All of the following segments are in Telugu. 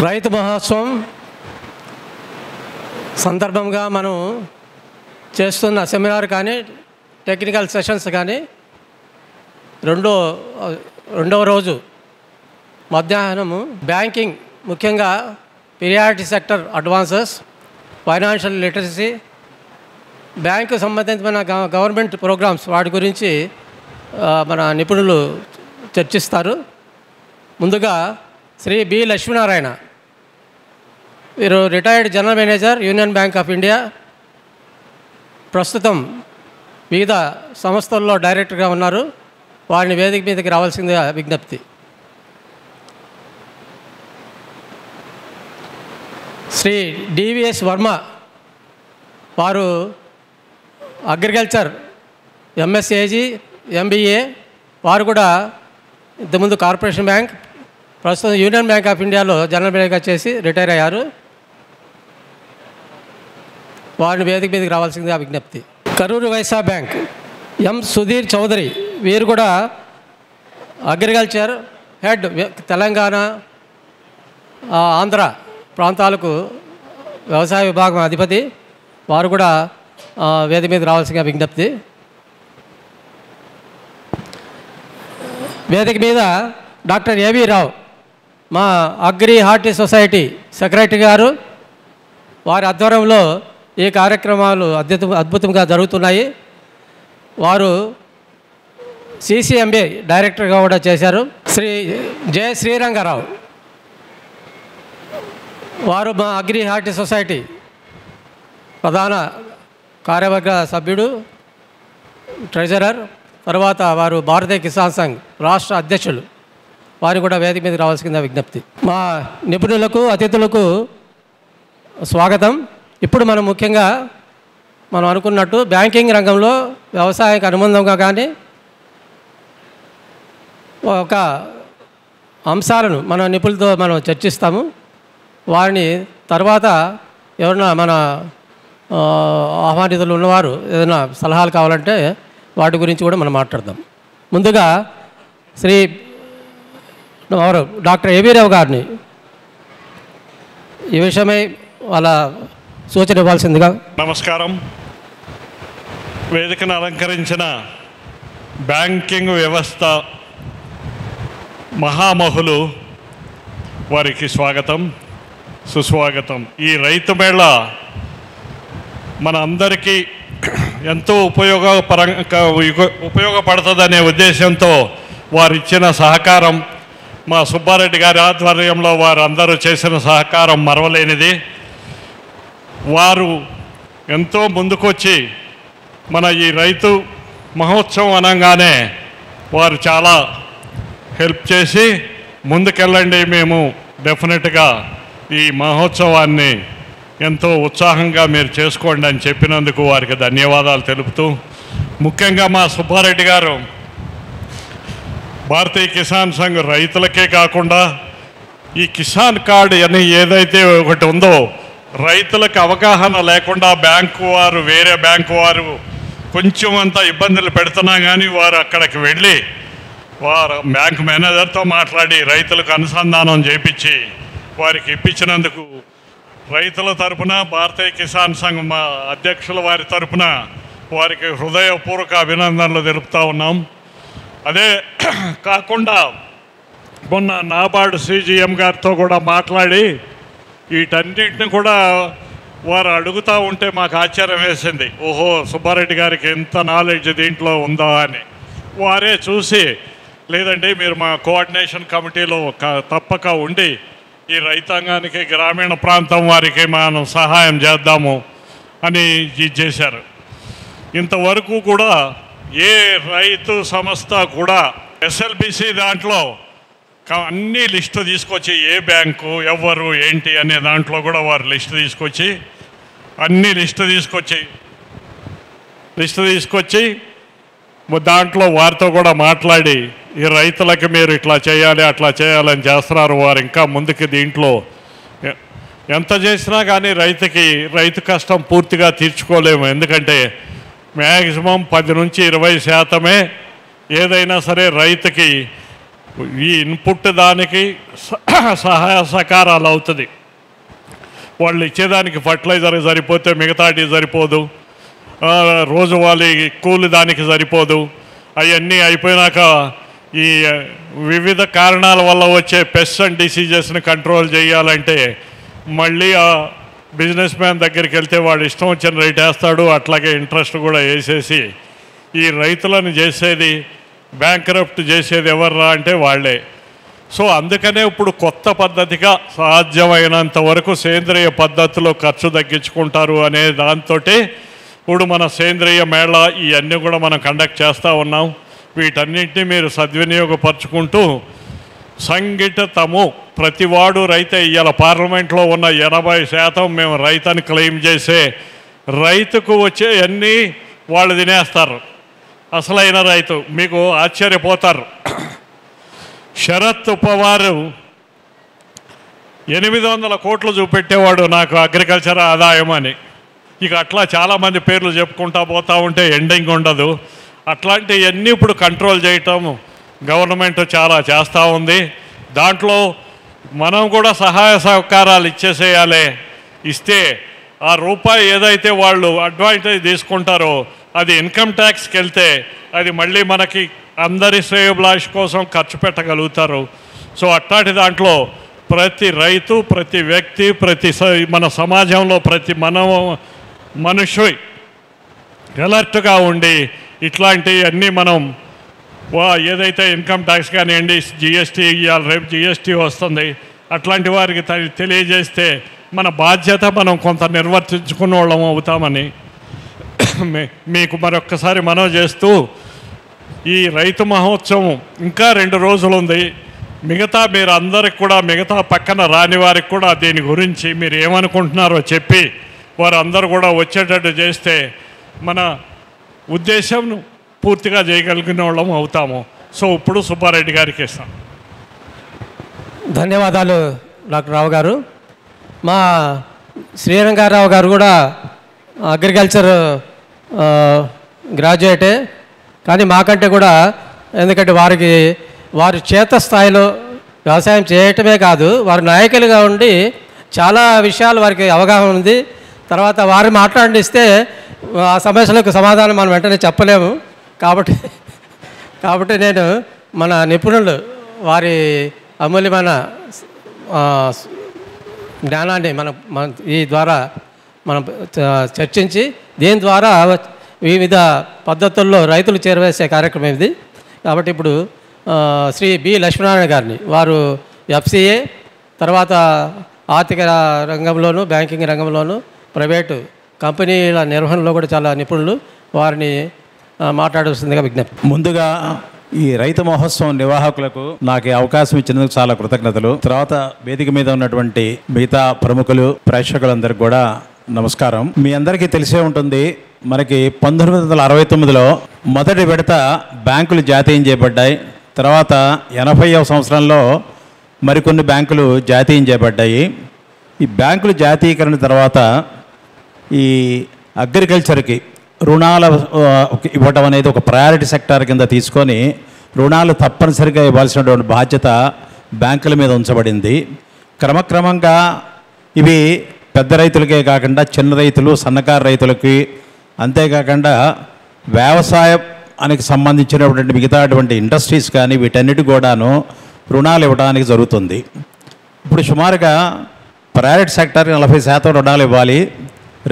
రైతు మహోత్సవం సందర్భంగా మనం చేస్తున్న సెమినార్ కానీ టెక్నికల్ సెషన్స్ కానీ రెండవ రోజు మధ్యాహ్నము బ్యాంకింగ్, ముఖ్యంగా priority sector advances, financial literacy, bank సంబంధించిన గవర్నమెంట్ ప్రోగ్రామ్స్ వాటి గురించి మన నిపుణులు చర్చిస్తారు. ముందుగా శ్రీ బి లక్ష్మీనారాయణ, వీరు retired general manager, union bank of India, ప్రస్తుతం వివిధ సంస్థల్లో డైరెక్టర్గా ఉన్నారు. వారిని వేదిక మీదకి రావాల్సిందిగా విజ్ఞప్తి. శ్రీ డివిఎస్ వర్మ, వారు అగ్రికల్చర్ ఎంఎస్ఏజీ ఎంబీఏ, వారు కూడా ఇంతకుముందు కార్పొరేషన్ బ్యాంక్, ప్రస్తుతం యూనియన్ బ్యాంక్ ఆఫ్ ఇండియాలో జనరల్ మేనేజర్గా చేసి రిటైర్ అయ్యారు. వారిని వేదిక మీదకి రావాల్సిందిగా విజ్ఞప్తి. కరూరు వైశ్య బ్యాంక్ ఎం సుధీర్ చౌదరి, వీరు కూడా అగ్రికల్చర్ హెడ్, తెలంగాణ ఆంధ్ర ప్రాంతాలకు వ్యవసాయ విభాగం అధిపతి, వారు కూడా వేదిక మీద రావాల్సిన విజ్ఞప్తి. వేదిక మీద డాక్టర్ ఏవి రావు, మా అగ్రి హార్టీ సొసైటీ సెక్రటరీ గారు, వారి ఆధ్వర్యంలో ఈ కార్యక్రమాలు అద్భుతంగా జరుగుతున్నాయి. వారు సిసిఎంబి డైరెక్టర్గా కూడా చేశారు. శ్రీ జె శ్రీరంగారావు, వారు మా అగ్రి హార్టీ సొసైటీ ప్రధాన కార్యవర్గ సభ్యుడు, ట్రెజరర్, తర్వాత వారు భారతీయ కిసాన్ సంఘ్ రాష్ట్ర అధ్యక్షులు. వారు కూడా వేదిక మీద రావాల్సిందిగా విజ్ఞప్తి. మా నిపుణులకు, అతిథులకు స్వాగతం. ఇప్పుడు మనం ముఖ్యంగా మనం అనుకున్నట్టు బ్యాంకింగ్ రంగంలో వ్యవసాయానికి అనుబంధంగా కానీ ఒక అంశాలను మన నిపుణులతో మనం చర్చిస్తాము. వారిని తర్వాత ఎవరైనా మన ఆహ్వానితులు ఉన్నవారు ఏదైనా సలహాలు కావాలంటే వాటి గురించి కూడా మనం మాట్లాడదాం. ముందుగా శ్రీ డాక్టర్ ఏవి రావు గారిని ఈ విషయమై వాళ్ళ సూచన ఇవ్వాల్సిందిగా. నమస్కారం. వేదికను అలంకరించిన బ్యాంకింగ్ వ్యవస్థ మహామహులు వారికి స్వాగతం, సుస్వాగతం. ఈ రైతు మేళ మన అందరికీ ఎంతో ఉపయోగపడుతుందనే ఉద్దేశంతో వారు ఇచ్చిన సహకారం, మా సుబ్బారెడ్డి గారి ఆధ్వర్యంలో వారు అందరూ చేసిన సహకారం మరవలేనిది. వారు ఎంతో ముందుకొచ్చి మన ఈ రైతు మహోత్సవం అనగానే వారు చాలా హెల్ప్ చేసి ముందుకెళ్ళండి, మేము డెఫినెట్గా ఈ మహోత్సవాన్ని ఎంతో ఉత్సాహంగా మీరు చేసుకోండి అని చెప్పినందుకు వారికి ధన్యవాదాలు తెలుపుతూ, ముఖ్యంగా మా సుబ్బారెడ్డి గారు భారతీయ కిసాన్ సంఘ్ రైతులకే కాకుండా ఈ కిసాన్ కార్డు అని ఏదైతే ఒకటి ఉందో, రైతులకు అవగాహన లేకుండా బ్యాంకు వారు, వేరే బ్యాంకు వారు కొంచెం అంత ఇబ్బందులు పెడుతున్నా కానీ వారు అక్కడికి వెళ్ళి వారు బ్యాంకు మేనేజర్తో మాట్లాడి రైతులకు అనుసంధానం చేయించి వారికి ఇప్పించినందుకు రైతుల తరపున, భారతీయ కిసాన్ సంఘ్ మా అధ్యక్షుల వారి తరపున వారికి హృదయపూర్వక అభినందనలు తెలుపుతూ ఉన్నాం. అదే కాకుండా మొన్న నాబార్డు సిజిఎం గారితో కూడా మాట్లాడి వీటన్నిటిని కూడా వారు అడుగుతూ ఉంటే మాకు ఆశ్చర్యం వేసింది. ఓహో, సుబ్బారెడ్డి గారికి ఎంత నాలెడ్జ్ దీంట్లో ఉందా అని. వారే చూసి, లేదండి మీరు మా కోఆర్డినేషన్ కమిటీలో తప్పక ఉండి ఈ రైతాంగానికి, గ్రామీణ ప్రాంతం వారికి మనం సహాయం చేద్దాము అని ఇది చేశారు. ఇంతవరకు కూడా ఏ రైతు సంస్థ కూడా ఎస్ఎల్బిసి దాంట్లో అన్ని లిస్టు తీసుకొచ్చి, ఏ బ్యాంకు ఎవరు ఏంటి అనే దాంట్లో కూడా వారు లిస్టు తీసుకొచ్చి అన్ని లిస్టు తీసుకొచ్చి దాంట్లో వారితో కూడా మాట్లాడి ఈ రైతులకి మీరు ఇట్లా చేయాలి, అట్లా చేయాలని చేస్తున్నారు. వారు ఇంకా ముందుకు దీంట్లో ఎంత చేసినా కానీ రైతు కష్టం పూర్తిగా తీర్చుకోలేము. ఎందుకంటే మ్యాక్సిమం 10 నుంచి 20% ఏదైనా సరే రైతుకి ఈ ఇన్పుట్ దానికి సహాయ సహకారాలు అవుతుంది. వాళ్ళు ఇచ్చేదానికి ఫర్టిలైజర్ సరిపోతే మిగతాటి సరిపోదు, రోజువారీ కూలి దానికి సరిపోదు. అవన్నీ అయిపోయినాక ఈ వివిధ కారణాల వల్ల వచ్చే పెస్ట్ అండ్ డిసీజెస్ని కంట్రోల్ చేయాలంటే మళ్ళీ ఆ బిజినెస్ మ్యాన్ దగ్గరికి వెళ్తే వాడు ఇష్టం వచ్చిన రేట్ వేస్తాడు. అట్లాగే ఇంట్రెస్ట్ కూడా వేసేసి ఈ రైతులను చేసేది, బ్యాంక్రప్ట్ చేసేది ఎవర్రా అంటే వాళ్ళే. సో అందుకనే ఇప్పుడు కొత్త పద్ధతిగా సాధ్యమైనంత వరకు సేంద్రియ పద్ధతిలో ఖర్చు తగ్గించుకుంటారు అనే దాంతో ఇప్పుడు మన సేంద్రియ మేళ ఇవన్నీ కూడా మనం కండక్ట్ చేస్తూ ఉన్నాం. వీటన్నింటినీ మీరు సద్వినియోగపరుచుకుంటూ సంఘటితము ప్రతివాడు రైతే. ఇవాళ పార్లమెంట్లో ఉన్న 80% మేము రైతని క్లెయిమ్ చేసే రైతుకు వచ్చే అన్నీ వాళ్ళు తినేస్తారు. అసలైన రైతు మీకు ఆశ్చర్యపోతారు. శరత్ పవారు 800 కోట్లు చూపెట్టేవాడు నాకు అగ్రికల్చర్ ఆదాయం అని. ఇక అట్లా చాలామంది పేర్లు చెప్పుకుంటా పోతూ ఉంటే ఎండింగ్ ఉండదు. అట్లాంటివన్నీ ఇప్పుడు కంట్రోల్ చేయటం గవర్నమెంట్ చాలా చేస్తూ ఉంది. దాంట్లో మనం కూడా సహాయ సహకారాలు ఇచ్చేసేయాలి. ఇస్తే ఆ రూపాయి ఏదైతే వాళ్ళు అడ్వాంటేజ్ తీసుకుంటారో అది ఇన్కమ్ ట్యాక్స్కి వెళ్తే అది మళ్ళీ మనకి అందరి శ్రేయోభిలాష్ కోసం ఖర్చు పెట్టగలుగుతారు. సో అట్లాంటి దాంట్లో ప్రతి రైతు, ప్రతి వ్యక్తి, మన సమాజంలో ప్రతి మనుషు అలర్ట్గా ఉండి ఇట్లాంటివన్నీ మనం ఏదైతే ఇన్కమ్ ట్యాక్స్ కానివ్వండి, జిఎస్టీ, ఇవాళ రేపు జిఎస్టీ వస్తుంది, అట్లాంటి వారికి తెలియజేస్తే మన బాధ్యత మనం కొంత నిర్వర్తించుకున్న వాళ్ళం అవుతామని మీకు మరొక్కసారి మనవి చేస్తూ, ఈ రైతు మహోత్సవం ఇంకా 2 రోజులు ఉంది. మిగతా మీరు అందరికి కూడా, మిగతా పక్కన రాని వారికి కూడా దీని గురించి మీరు ఏమనుకుంటున్నారో చెప్పి వారందరూ కూడా వచ్చేటట్టు చేస్తే మన ఉద్దేశం పూర్తిగా చేయగలిగిన వాళ్ళం అవుతాము. సో ఇప్పుడు సుబ్బారెడ్డి గారికి ఇస్తాం. ధన్యవాదాలు డాక్టర్ రావు గారు. మా శ్రీరంగారావు గారు కూడా అగ్రికల్చర్ గ్రాడ్యుయేటే, కానీ మాకంటే కూడా, ఎందుకంటే వారి క్షేత్రస్థాయిలో వ్యవసాయం చేయటమే కాదు, వారు నాయకులుగా ఉండి చాలా విషయాలు వారికి అవగాహన ఉంది. తర్వాత వారు మాట్లాడిస్తే ఆ సమస్యలకు సమాధానం మనం వెంటనే చెప్పలేము. కాబట్టి నేను మన నిపుణులు వారి అమూల్యమైన జ్ఞానాన్ని ఈ ద్వారా మనం చర్చించి దీని ద్వారా వివిధ పద్ధతుల్లో రైతులు చేరవేసే కార్యక్రమం ఇది. కాబట్టి ఇప్పుడు శ్రీ బి లక్ష్మీనారాయణ గారిని, వారు ఎఫ్సిఏ, తర్వాత ఆర్థిక రంగంలోనూ, బ్యాంకింగ్ రంగంలోనూ, ప్రైవేటు కంపెనీల నిర్వహణలో కూడా చాలా నిపుణులు, వారిని మాట్లాడాల్సిందిగా విజ్ఞప్తి. ముందుగా ఈ రైతు మహోత్సవం నిర్వాహకులకు నాకు అవకాశం ఇచ్చినందుకు చాలా కృతజ్ఞతలు. తర్వాత వేదిక మీద ఉన్నటువంటి మిగతా ప్రముఖులు, ప్రేక్షకులందరికీ కూడా నమస్కారం. మీ అందరికీ తెలిసే ఉంటుంది, మనకి 1969లో మొదటి విడత బ్యాంకులు జాతీయం చేయబడ్డాయి. తర్వాత 80వ సంవత్సరంలో మరికొన్ని బ్యాంకులు జాతీయం చేయబడ్డాయి. ఈ బ్యాంకులు జాతీయకరణ తర్వాత ఈ అగ్రికల్చర్కి రుణాలు ఇవ్వటం అనేది ఒక ప్రయారిటీ సెక్టార్ కింద తీసుకొని రుణాలు తప్పనిసరిగా ఇవ్వాల్సినటువంటి బాధ్యత బ్యాంకుల మీద ఉంచబడింది. క్రమక్రమంగా ఇవి పెద్ద రైతులకే కాకుండా చిన్న రైతులు, సన్నకారు రైతులకి, అంతేకాకుండా వ్యవసాయానికి సంబంధించినటువంటి మిగతా అటువంటి ఇండస్ట్రీస్ కానీ వీటన్నిటి కూడాను రుణాలు ఇవ్వడానికి జరుగుతుంది. ఇప్పుడు సుమారుగా ప్రైవేట్ సెక్టార్కి 40% రుణాలు ఇవ్వాలి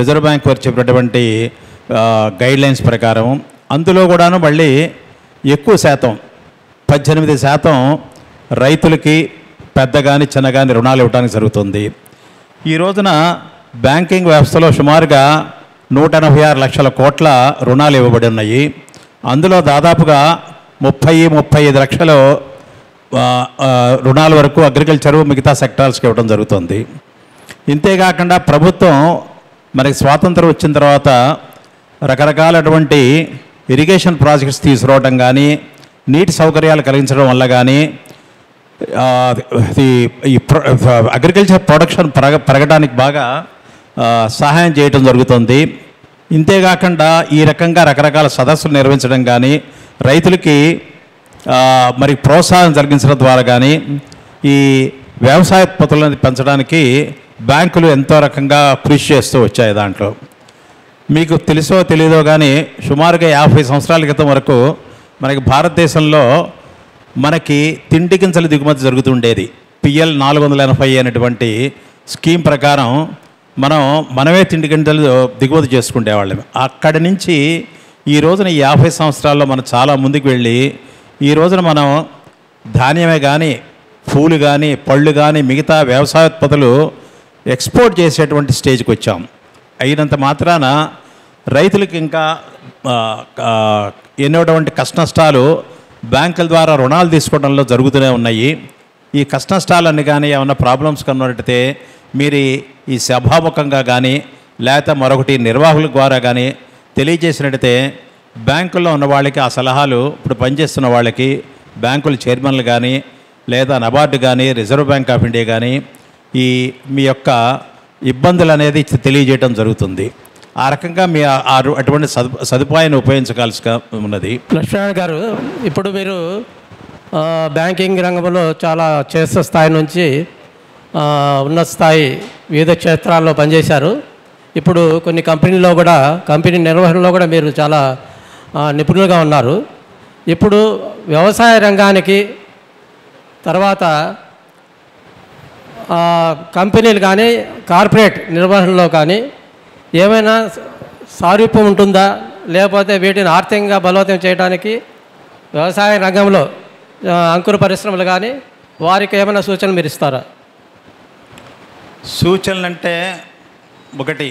రిజర్వ్ బ్యాంక్ వారు చెప్పినటువంటి గైడ్లైన్స్ ప్రకారం. అందులో కూడాను మళ్ళీ ఎక్కువ శాతం 18% రైతులకి పెద్ద కానీ చిన్న కానీ రుణాలు ఇవ్వడానికి జరుగుతుంది. ఈ రోజున బ్యాంకింగ్ వ్యవస్థలో సుమారుగా 186 లక్షల కోట్ల రుణాలు ఇవ్వబడి ఉన్నాయి. అందులో దాదాపుగా 30-35 లక్షలు రుణాల వరకు అగ్రికల్చరు, మిగతా సెక్టార్స్కి ఇవ్వడం జరుగుతుంది. ఇంతేకాకుండా ప్రభుత్వం మనకి స్వాతంత్రం వచ్చిన తర్వాత రకరకాలటువంటి ఇరిగేషన్ ప్రాజెక్ట్స్ తీసుకురావడం కానీ, నీటి సౌకర్యాలు కలిగించడం వల్ల కానీ ఈ అగ్రికల్చర్ ప్రొడక్షన్ పెరగడానికి బాగా సహాయం చేయటం జరుగుతుంది. ఇంతేకాకుండా ఈ రకంగా రకరకాల సదస్సులు నిర్వహించడం కానీ, రైతులకి మరి ప్రోత్సాహం కలిగించడం ద్వారా కానీ ఈ వ్యవసాయోత్పత్తులను పెంచడానికి బ్యాంకులు ఎంతో రకంగా కృషి చేస్తూ వచ్చాయి. దాంట్లో మీకు తెలుసో తెలియదో కానీ సుమారుగా 50 సంవత్సరాల క్రితం వరకు మనకి భారతదేశంలో మనకి తిండి గింజల దిగుమతి జరుగుతుండేది. PL 480 అనేటువంటి స్కీమ్ ప్రకారం మనమే తిండి గింజలు దిగుమతి చేసుకునేవాళ్ళం. అక్కడి నుంచి ఈ రోజున ఈ 50 సంవత్సరాల్లో మనం చాలా ముందుకు వెళ్ళి ఈ రోజున మనం ధాన్యమే కానీ పూలు కానీ పళ్ళు కానీ మిగతా వ్యవసాయోత్పత్తులు ఎక్స్పోర్ట్ చేసేటువంటి స్టేజ్కి వచ్చాం. అయినంత మాత్రాన రైతులకు ఇంకా ఎన్నోటువంటి కష్టనష్టాలు బ్యాంకుల ద్వారా రుణాలు తీసుకోవడంలో జరుగుతూనే ఉన్నాయి. ఈ కష్టనష్టాలన్నీ కానీ ఏమన్నా ప్రాబ్లమ్స్ కన్నట్టే మీరు ఈ సభాముఖంగా కానీ లేకపోతే మరొకటి నిర్వాహకుల ద్వారా కానీ తెలియజేసినట్టయితే బ్యాంకుల్లో ఉన్న వాళ్ళకి ఆ సలహాలు ఇప్పుడు పనిచేస్తున్న వాళ్ళకి బ్యాంకుల చైర్మన్లు కానీ లేదా నబార్డు కానీ రిజర్వ్ బ్యాంక్ ఆఫ్ ఇండియా కానీ మీ యొక్క ఇబ్బందులు అనేది తెలియజేయడం జరుగుతుంది. ఆ రకంగా మీ అటువంటి సదుపాయాన్ని ఉపయోగించవలసి ఉన్నది. లక్ష్మణ్ గారు, ఇప్పుడు మీరు బ్యాంకింగ్ రంగంలో చాలా చేసే స్థాయి నుంచి ఉన్నత స్థాయి వివిధ క్షేత్రాల్లో పనిచేశారు. ఇప్పుడు కొన్ని కంపెనీలో కూడా కంపెనీ నిర్వహణలో కూడా మీరు చాలా నిపుణులుగా ఉన్నారు. ఇప్పుడు వ్యవసాయ రంగానికి తర్వాత కంపెనీలు కానీ కార్పొరేట్ నిర్వహణలో కానీ ఏమైనా సారూప్యం ఉంటుందా, లేకపోతే వీటిని ఆర్థికంగా బలోపేతం చేయడానికి వ్యవసాయ రంగంలో అంకుర పరిశ్రమలు కానీ వారికి ఏమైనా సూచనలు మీరు ఇస్తారా? సూచనలు అంటే ఒకటి,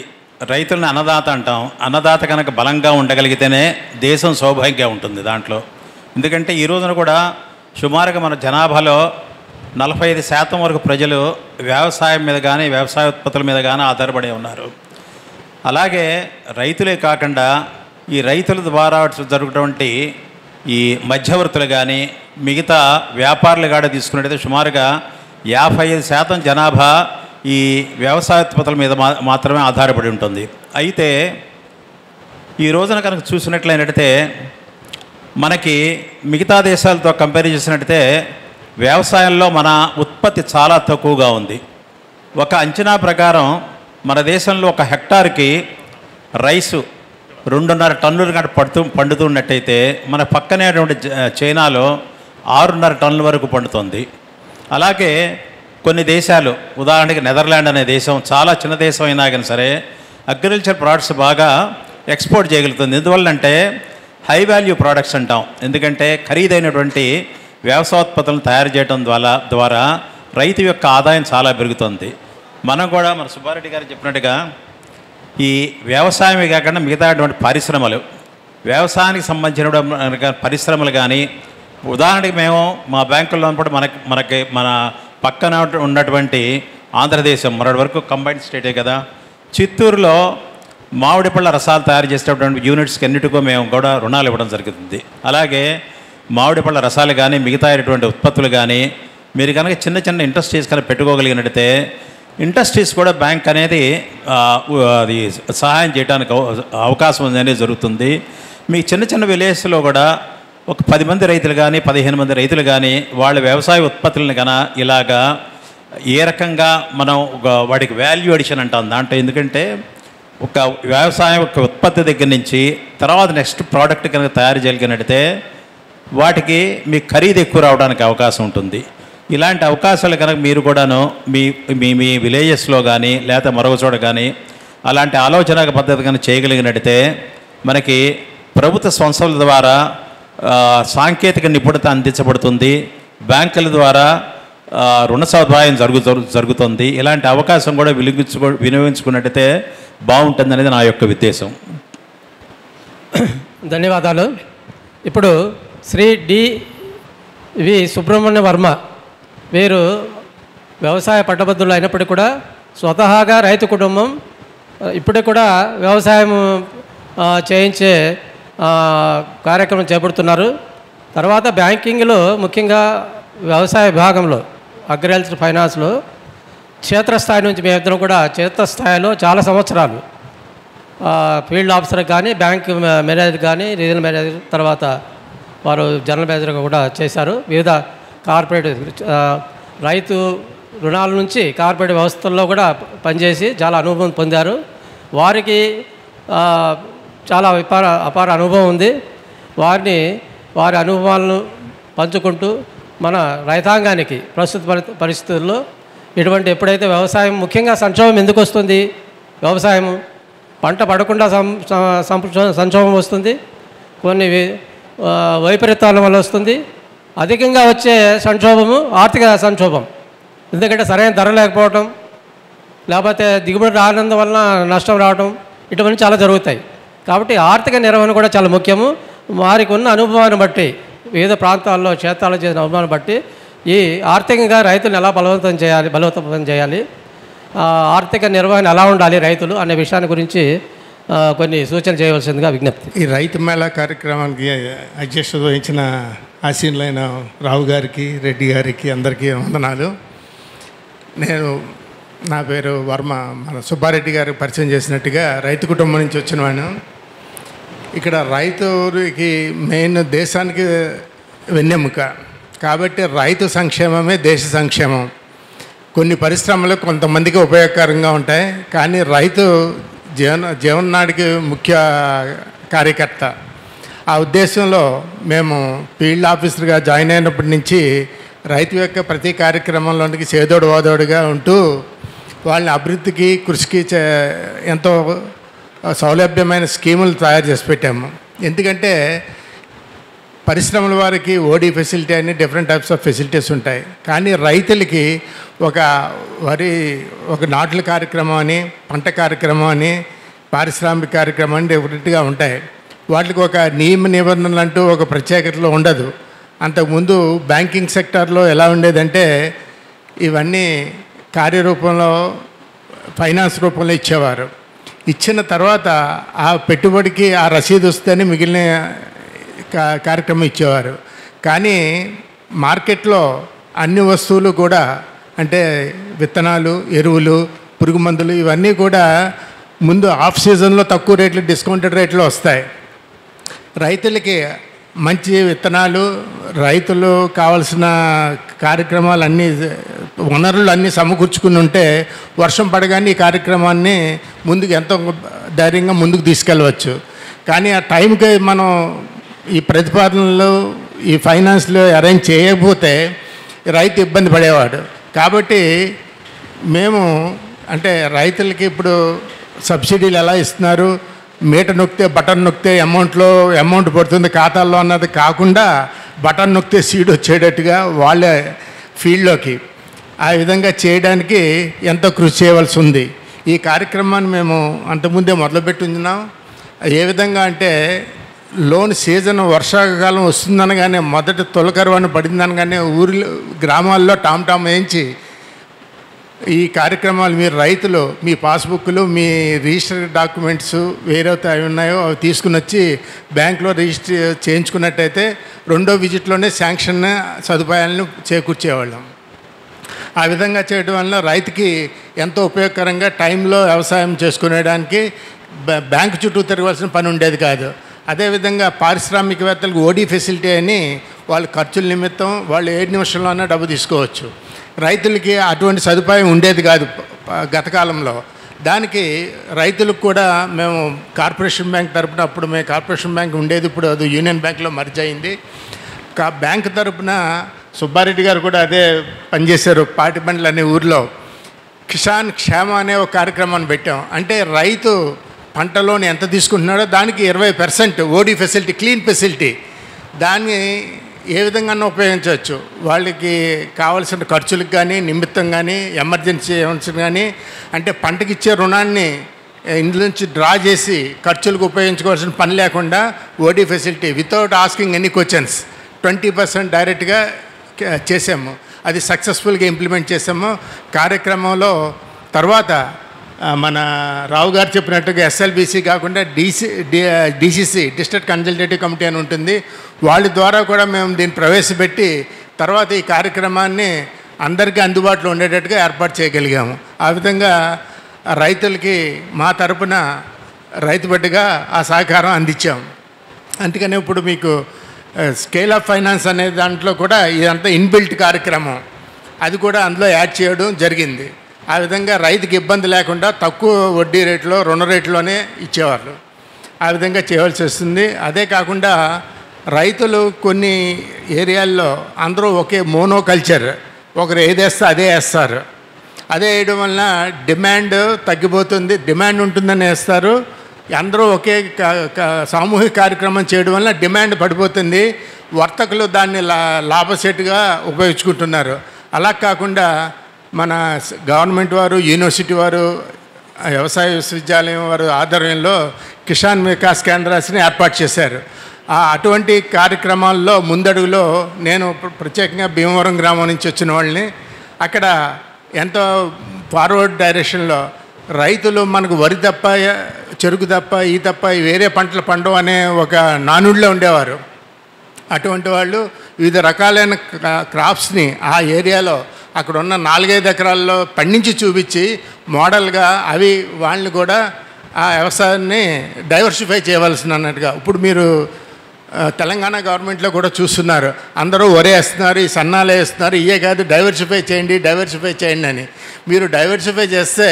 రైతులను అన్నదాత అంటాం. అన్నదాత కనుక బలంగా ఉండగలిగితేనే దేశం సౌభాగ్యంగా ఉంటుంది దాంట్లో. ఎందుకంటే ఈ రోజున కూడా సుమారుగా మన జనాభాలో 45% వరకు ప్రజలు వ్యవసాయం మీద కానీ వ్యవసాయోత్పత్తుల మీద కానీ ఆధారపడి ఉన్నారు. అలాగే రైతులే కాకుండా ఈ రైతుల ద్వారా జరుగుతున్నటువంటి ఈ మధ్యవర్తులు కానీ మిగతా వ్యాపారులు కూడా తీసుకున్నట్టయితే సుమారుగా 55% జనాభా ఈ వ్యవసాయోత్పత్తుల మీద మాత్రమే ఆధారపడి ఉంటుంది. అయితే ఈ రోజున కనుక చూసినట్లయినట్టయితే మనకి మిగతా దేశాలతో కంపేర్ చేసినట్టయితే వ్యవసాయంలో మన ఉత్పత్తి చాలా తక్కువగా ఉంది. ఒక అంచనా ప్రకారం మన దేశంలో ఒక హెక్టార్కి రైసు 2.5 టన్నులు కంటే పండుతున్నట్టయితే మన పక్కనేటువంటి చైనాలో 6.5 టన్నుల వరకు పండుతుంది. అలాగే కొన్ని దేశాలు, ఉదాహరణకి నెదర్లాండ్ అనే దేశం చాలా చిన్న దేశం అయినా కానీ సరే అగ్రికల్చర్ ప్రోడక్ట్స్ బాగా ఎక్స్పోర్ట్ చేయగలుగుతుంది. ఎందువల్లంటే హై వాల్యూ ప్రోడక్ట్స్ అంటాం. ఎందుకంటే ఖరీదైనటువంటి వ్యవసాయోత్పత్తులను తయారు చేయడం ద్వారా రైతు యొక్క ఆదాయం చాలా పెరుగుతుంది. మనం కూడా మన సుబ్బారెడ్డి గారు చెప్పినట్టుగా ఈ వ్యవసాయమే కాకుండా మిగతాటువంటి పరిశ్రమలు, వ్యవసాయానికి సంబంధించిన పరిశ్రమలు కానీ, ఉదాహరణకి మేము మా బ్యాంకుల్లో ఉన్నప్పుడు మన పక్కన ఉన్నటువంటి ఆంధ్రదేశం మొన్నటి వరకు కంబైన్డ్ స్టేటే కదా, చిత్తూరులో మామిడి పళ్ళ రసాలు తయారు చేసేటటువంటి యూనిట్స్కి ఎన్నిటికో మేము కూడా రుణాలు ఇవ్వడం జరుగుతుంది. అలాగే మామిడి పళ్ళ రసాలు కానీ మిగతా అయినటువంటి ఉత్పత్తులు కానీ మీరు కనుక చిన్న చిన్న ఇండస్ట్రీస్ కనుక పెట్టుకోగలిగినట్టయితే ఇండస్ట్రీస్ కూడా బ్యాంక్ అనేది అది సహాయం చేయడానికి అవకాశం అనేది జరుగుతుంది. మీ చిన్న చిన్న విలేజ్లో కూడా ఒక 10 మంది రైతులు కానీ 15 మంది రైతులు కానీ వాళ్ళ వ్యవసాయ ఉత్పత్తులను కన్నా ఇలాగా ఏ రకంగా మనం వాటికి వాల్యూ అడిషన్ అంటాం దాంట్లో. ఎందుకంటే ఒక వ్యవసాయం ఒక ఉత్పత్తి దగ్గర నుంచి తర్వాత నెక్స్ట్ ప్రోడక్ట్ కనుక తయారు చేయగలిగినట్టయితే వాటికి మీ ఖరీదు ఎక్కువ రావడానికి అవకాశం ఉంటుంది. ఇలాంటి అవకాశాలు కనుక మీరు కూడాను మీ విలేజెస్లో కానీ లేకపోతే మరొక చోట కానీ అలాంటి ఆలోచన పద్ధతి కానీ చేయగలిగినట్టయితే మనకి ప్రభుత్వ సంస్థల ద్వారా సాంకేతిక నిపుణత అందించబడుతుంది. బ్యాంకుల ద్వారా రుణ సదుపాయం జరుగుతుంది. ఇలాంటి అవకాశం కూడా వినియోగించుకున్నట్టయితే బాగుంటుంది అనేది నా యొక్క ఉద్దేశం. ధన్యవాదాలు. ఇప్పుడు శ్రీ డి.వి. సుబ్రహ్మణ్య వర్మ వీరు వ్యవసాయ పట్టభద్రులు అయినప్పటికీ కూడా స్వతహాగా రైతు కుటుంబం ఇప్పటికి కూడా వ్యవసాయం చేయించే కార్యక్రమం చేపడుతున్నారు. తర్వాత బ్యాంకింగ్లో ముఖ్యంగా వ్యవసాయ విభాగంలో అగ్రికల్చర్ ఫైనాన్స్లో క్షేత్రస్థాయి నుంచి మేమిద్దరం కూడా క్షేత్రస్థాయిలో చాలా సంవత్సరాలు ఫీల్డ్ ఆఫీసర్ కానీ బ్యాంక్ మేనేజర్ కానీ రీజనల్ మేనేజర్ తర్వాత వారు జనరల్ మేనేజర్గా కూడా చేశారు. వివిధ కార్పొరేట్ రైతు రుణాల నుంచి కార్పొరేట్ వ్యవస్థల్లో కూడా పనిచేసి చాలా అనుభవం పొందారు. వారికి చాలా అపార అనుభవం ఉంది. వారి అనుభవాలను పంచుకుంటూ మన రైతాంగానికి ప్రస్తుత పరిస్థితుల్లో ఎప్పుడైతే వ్యవసాయం ముఖ్యంగా సంక్షోభం ఎందుకు వస్తుంది, వ్యవసాయం పంట పడకుండా సంక్షోభం వస్తుంది, కొన్ని వైపరీత్యాల వల్ల వస్తుంది. అధికంగా వచ్చే సంక్షోభము ఆర్థిక సంక్షోభం. ఎందుకంటే సరైన ధర లేకపోవటం, లేకపోతే దిగుబడి రానందు వలన నష్టం రావడం, ఇటువంటి చాలా జరుగుతాయి. కాబట్టి ఆర్థిక నిర్వహణ కూడా చాలా ముఖ్యము. వారికి ఉన్న అనుభవాన్ని బట్టి, వివిధ ప్రాంతాల్లో క్షేత్రాల్లో చేసిన అనుభవాన్ని బట్టి ఈ ఆర్థికంగా రైతులను ఎలా బలవంతం చేయాలి, ఆర్థిక నిర్వహణ ఎలా ఉండాలి రైతులు అనే విషయాన్ని గురించి కొన్ని సూచనలు చేయవలసిందిగా విజ్ఞప్తి. ఈ రైతు మేళా కార్యక్రమానికి అధ్యక్షత వహించిన ఆసీనులైన రావు గారికి, రెడ్డి గారికి అందరికీ వందనాలు. నా పేరు వర్మ. మన సుబ్బారెడ్డి గారు పరిచయం చేసినట్టుగా రైతు కుటుంబం నుంచి వచ్చినవాడు. ఇక్కడ రైతుకి మెయిన్ దేశానికి వెన్నెముక కాబట్టి రైతు సంక్షేమమే దేశ సంక్షేమం. కొన్ని పరిశ్రమలు కొంతమందికి ఉపయోగకరంగా ఉంటాయి, కానీ రైతు జీవనాడికి ముఖ్య కార్యకర్త. ఆ ఉద్దేశంలో మేము ఫీల్డ్ ఆఫీసర్గా జాయిన్ అయినప్పటి నుంచి రైతు యొక్క ప్రతి కార్యక్రమంలోనికి చేదోడు వాదోడుగా ఉంటూ వాళ్ళని అభివృద్ధికి కృషికి ఎంతో సౌలభ్యమైన స్కీములు తయారు చేసి పెట్టాము. ఎందుకంటే పరిశ్రమల వారికి ఓడీ ఫెసిలిటీ అని డిఫరెంట్ టైప్స్ ఆఫ్ ఫెసిలిటీస్ ఉంటాయి, కానీ రైతులకి ఒక నాట్ల కార్యక్రమం అని, పంట కార్యక్రమం అని, పారిశ్రామిక కార్యక్రమం అని డిఫరెంట్గా ఉంటాయి. వాటికి ఒక నియమ నిబంధనలు అంటూ ఒక ప్రత్యేకతలో ఉండదు. అంతకుముందు బ్యాంకింగ్ సెక్టార్లో ఎలా ఉండేదంటే ఇవన్నీ కార్యరూపంలో ఫైనాన్స్ రూపంలో ఇచ్చేవారు. ఇచ్చిన తర్వాత ఆ పెట్టుబడికి ఆ రసీదు వస్తేనే మిగిలిన కార్యక్రమం ఇచ్చేవారు. కానీ మార్కెట్లో అన్ని వస్తువులు కూడా, అంటే విత్తనాలు, ఎరువులు, పురుగు మందులు, ఇవన్నీ కూడా ముందు ఆఫ్ సీజన్లో తక్కువ రేట్లు, డిస్కౌంటెడ్ రేట్లో వస్తాయి. రైతులకి మంచి విత్తనాలు, రైతులు కావాల్సిన కార్యక్రమాలన్నీ, వనరులు అన్నీ సమకూర్చుకుని ఉంటే వర్షం పడగానే ఈ కార్యక్రమాన్ని ముందుకు ఎంతో ధైర్యంగా ముందుకు తీసుకెళ్ళవచ్చు. కానీ ఆ టైంకి మనం ఈ ప్రతిపాదనలు, ఈ ఫైనాన్స్లో అరేంజ్ చేయకపోతే రైతు ఇబ్బంది పడేవాడు. కాబట్టి మేము రైతులకి ఇప్పుడు సబ్సిడీలు ఎలా ఇస్తున్నారు, మీటర్ నొక్కితే బటన్ నొక్కితే అమౌంట్ పడుతుంది ఖాతాల్లో అన్నది కాకుండా బటన్ నొక్కితే సీడ్ వచ్చేటట్టుగా వాళ్ళే ఫీల్డ్లోకి ఆ విధంగా చేయడానికి ఎంతో కృషి చేయవలసి ఉంది. ఈ కార్యక్రమాన్ని మేము అంతకుముందే మొదలుపెట్టున్నాం. ఏ విధంగా అంటే లోన్ సీజన్ వర్షాకాలం వస్తుందనగానే మొదటి తొలకరువని పడిందనగానే గ్రామాల్లో టామ్ వేయించి ఈ కార్యక్రమాలు మీరు రైతులు మీ పాస్బుక్లు, మీ రిజిస్టర్ డాక్యుమెంట్స్ వేరైతే అవి ఉన్నాయో అవి తీసుకుని వచ్చి బ్యాంకులో రిజిస్టర్ చేయించుకున్నట్టయితే రెండో విజిట్లోనే శాంక్షన్ సదుపాయాలను చేకూర్చేవాళ్ళం. ఆ విధంగా చేయడం వల్ల రైతుకి ఎంతో ఉపయోగకరంగా టైంలో వ్యవసాయం చేసుకునేడానికి బ్యాంకు చుట్టూ తిరగవలసిన పని ఉండేది కాదు. అదేవిధంగా పారిశ్రామికవేత్తలకు ఓడీ ఫెసిలిటీ అని వాళ్ళ ఖర్చుల నిమిత్తం వాళ్ళు 7 నిమిషంలోనే డబ్బు తీసుకోవచ్చు. రైతులకి అటువంటి సదుపాయం ఉండేది కాదు గత కాలంలో. దానికి రైతులకు కూడా మేము కార్పొరేషన్ బ్యాంక్ తరపున, అప్పుడు మేము కార్పొరేషన్ బ్యాంక్ ఉండేది, ఇప్పుడు అది యూనియన్ బ్యాంక్లో మర్జ్ అయింది. బ్యాంక్ తరపున సుబ్బారెడ్డి గారు కూడా అదే పనిచేశారు. పాటిబండ్లు అనే ఊరిలో కిసాన్ క్షేమ అనే ఒక కార్యక్రమాన్ని పెట్టాం. అంటే రైతు పంటలోని ఎంత తీసుకుంటున్నాడో దానికి 20% ఓడీ ఫెసిలిటీ, క్లీన్ ఫెసిలిటీ, దాన్ని ఏ విధంగా ఉపయోగించవచ్చు. వాళ్ళకి కావాల్సిన ఖర్చులకు కానీ, నిమిత్తం కానీ, ఎమర్జెన్సీ ఏమర్జెన్సీ కానీ, అంటే పంటకి ఇచ్చే రుణాన్ని ఇందులో నుంచి డ్రా చేసి ఖర్చులకు ఉపయోగించుకోవాల్సిన పని లేకుండా OD facility without asking any questions 20% డైరెక్ట్గా చేసాము. అది సక్సెస్ఫుల్గా ఇంప్లిమెంట్ చేసాము. కార్యక్రమంలో తర్వాత మన రావు గారు చెప్పినట్టుగా ఎస్ఎల్బిసి కాకుండా డిసిసి, డిస్ట్రిక్ట్ కన్సల్టేటివ్ కమిటీ అని ఉంటుంది. వాళ్ళ ద్వారా కూడా మేము దీన్ని ప్రవేశపెట్టి తర్వాత ఈ కార్యక్రమాన్ని అందరికీ అందుబాటులో ఉండేటట్టుగా ఏర్పాటు చేయగలిగాము. ఆ విధంగా రైతులకి మా తరపున రైతు బిడ్డగా ఆ సహకారం అందించాం. అందుకని ఇప్పుడు మీకు స్కేల్ ఆఫ్ ఫైనాన్స్ అనే దాంట్లో కూడా ఇదంతా ఇన్బిల్ట్ కార్యక్రమం, అది కూడా అందులో యాడ్ చేయడం జరిగింది. ఆ విధంగా రైతుకి ఇబ్బంది లేకుండా తక్కువ వడ్డీ రేట్లో రుణ రేట్లోనే ఇచ్చేవాళ్ళు. ఆ విధంగా చేయవలసి వస్తుంది. అదే కాకుండా రైతులు కొన్ని ఏరియాల్లో అందరూ ఒకే మోనోకల్చర్, ఒకరు ఏదేస్తే అదే వేస్తారు. అదే వేయడం వలన డిమాండ్ తగ్గిపోతుంది. డిమాండ్ ఉంటుందని వేస్తారు, అందరూ ఒకే సామూహిక కార్యక్రమం చేయడం వల్ల డిమాండ్ పడిపోతుంది. వర్తకులు దాన్ని లాభసేటుగా ఉపయోగించుకుంటున్నారు. అలా కాకుండా మన గవర్నమెంట్ వారు, యూనివర్సిటీ వారు, వ్యవసాయ విశ్వవిద్యాలయం వారు ఆధ్వర్యంలో కిసాన్ వికాస్ కేంద్రాన్ని ఏర్పాటు చేశారు. అటువంటి కార్యక్రమాల్లో ముందడుగులో నేను ప్రత్యేకంగా భీమవరం గ్రామం నుంచి వచ్చిన వాళ్ళని, అక్కడ ఎంతో ఫార్వర్డ్ డైరెక్షన్లో రైతులు మనకు వరి తప్ప, చెరుకు తప్ప, ఈ తప్ప వేరే పంటలు పండవు అనే ఒక నానుడిలో ఉండేవారు. అటువంటి వాళ్ళు వివిధ రకాలైన క్రాప్స్ని ఆ ఏరియాలో అక్కడ ఉన్న 4-5 ఎకరాల్లో పండించి చూపించి మోడల్గా అవి వాళ్ళని కూడా ఆ వ్యవసాయాన్ని డైవర్సిఫై చేయవలసిన అన్నట్టుగా. ఇప్పుడు మీరు తెలంగాణ గవర్నమెంట్లో కూడా చూస్తున్నారు, అందరూ వరి వేస్తున్నారు, ఈ సన్నాలు వేస్తున్నారు. ఇవే కాదు, డైవర్సిఫై చేయండి అని. మీరు డైవర్సిఫై చేస్తే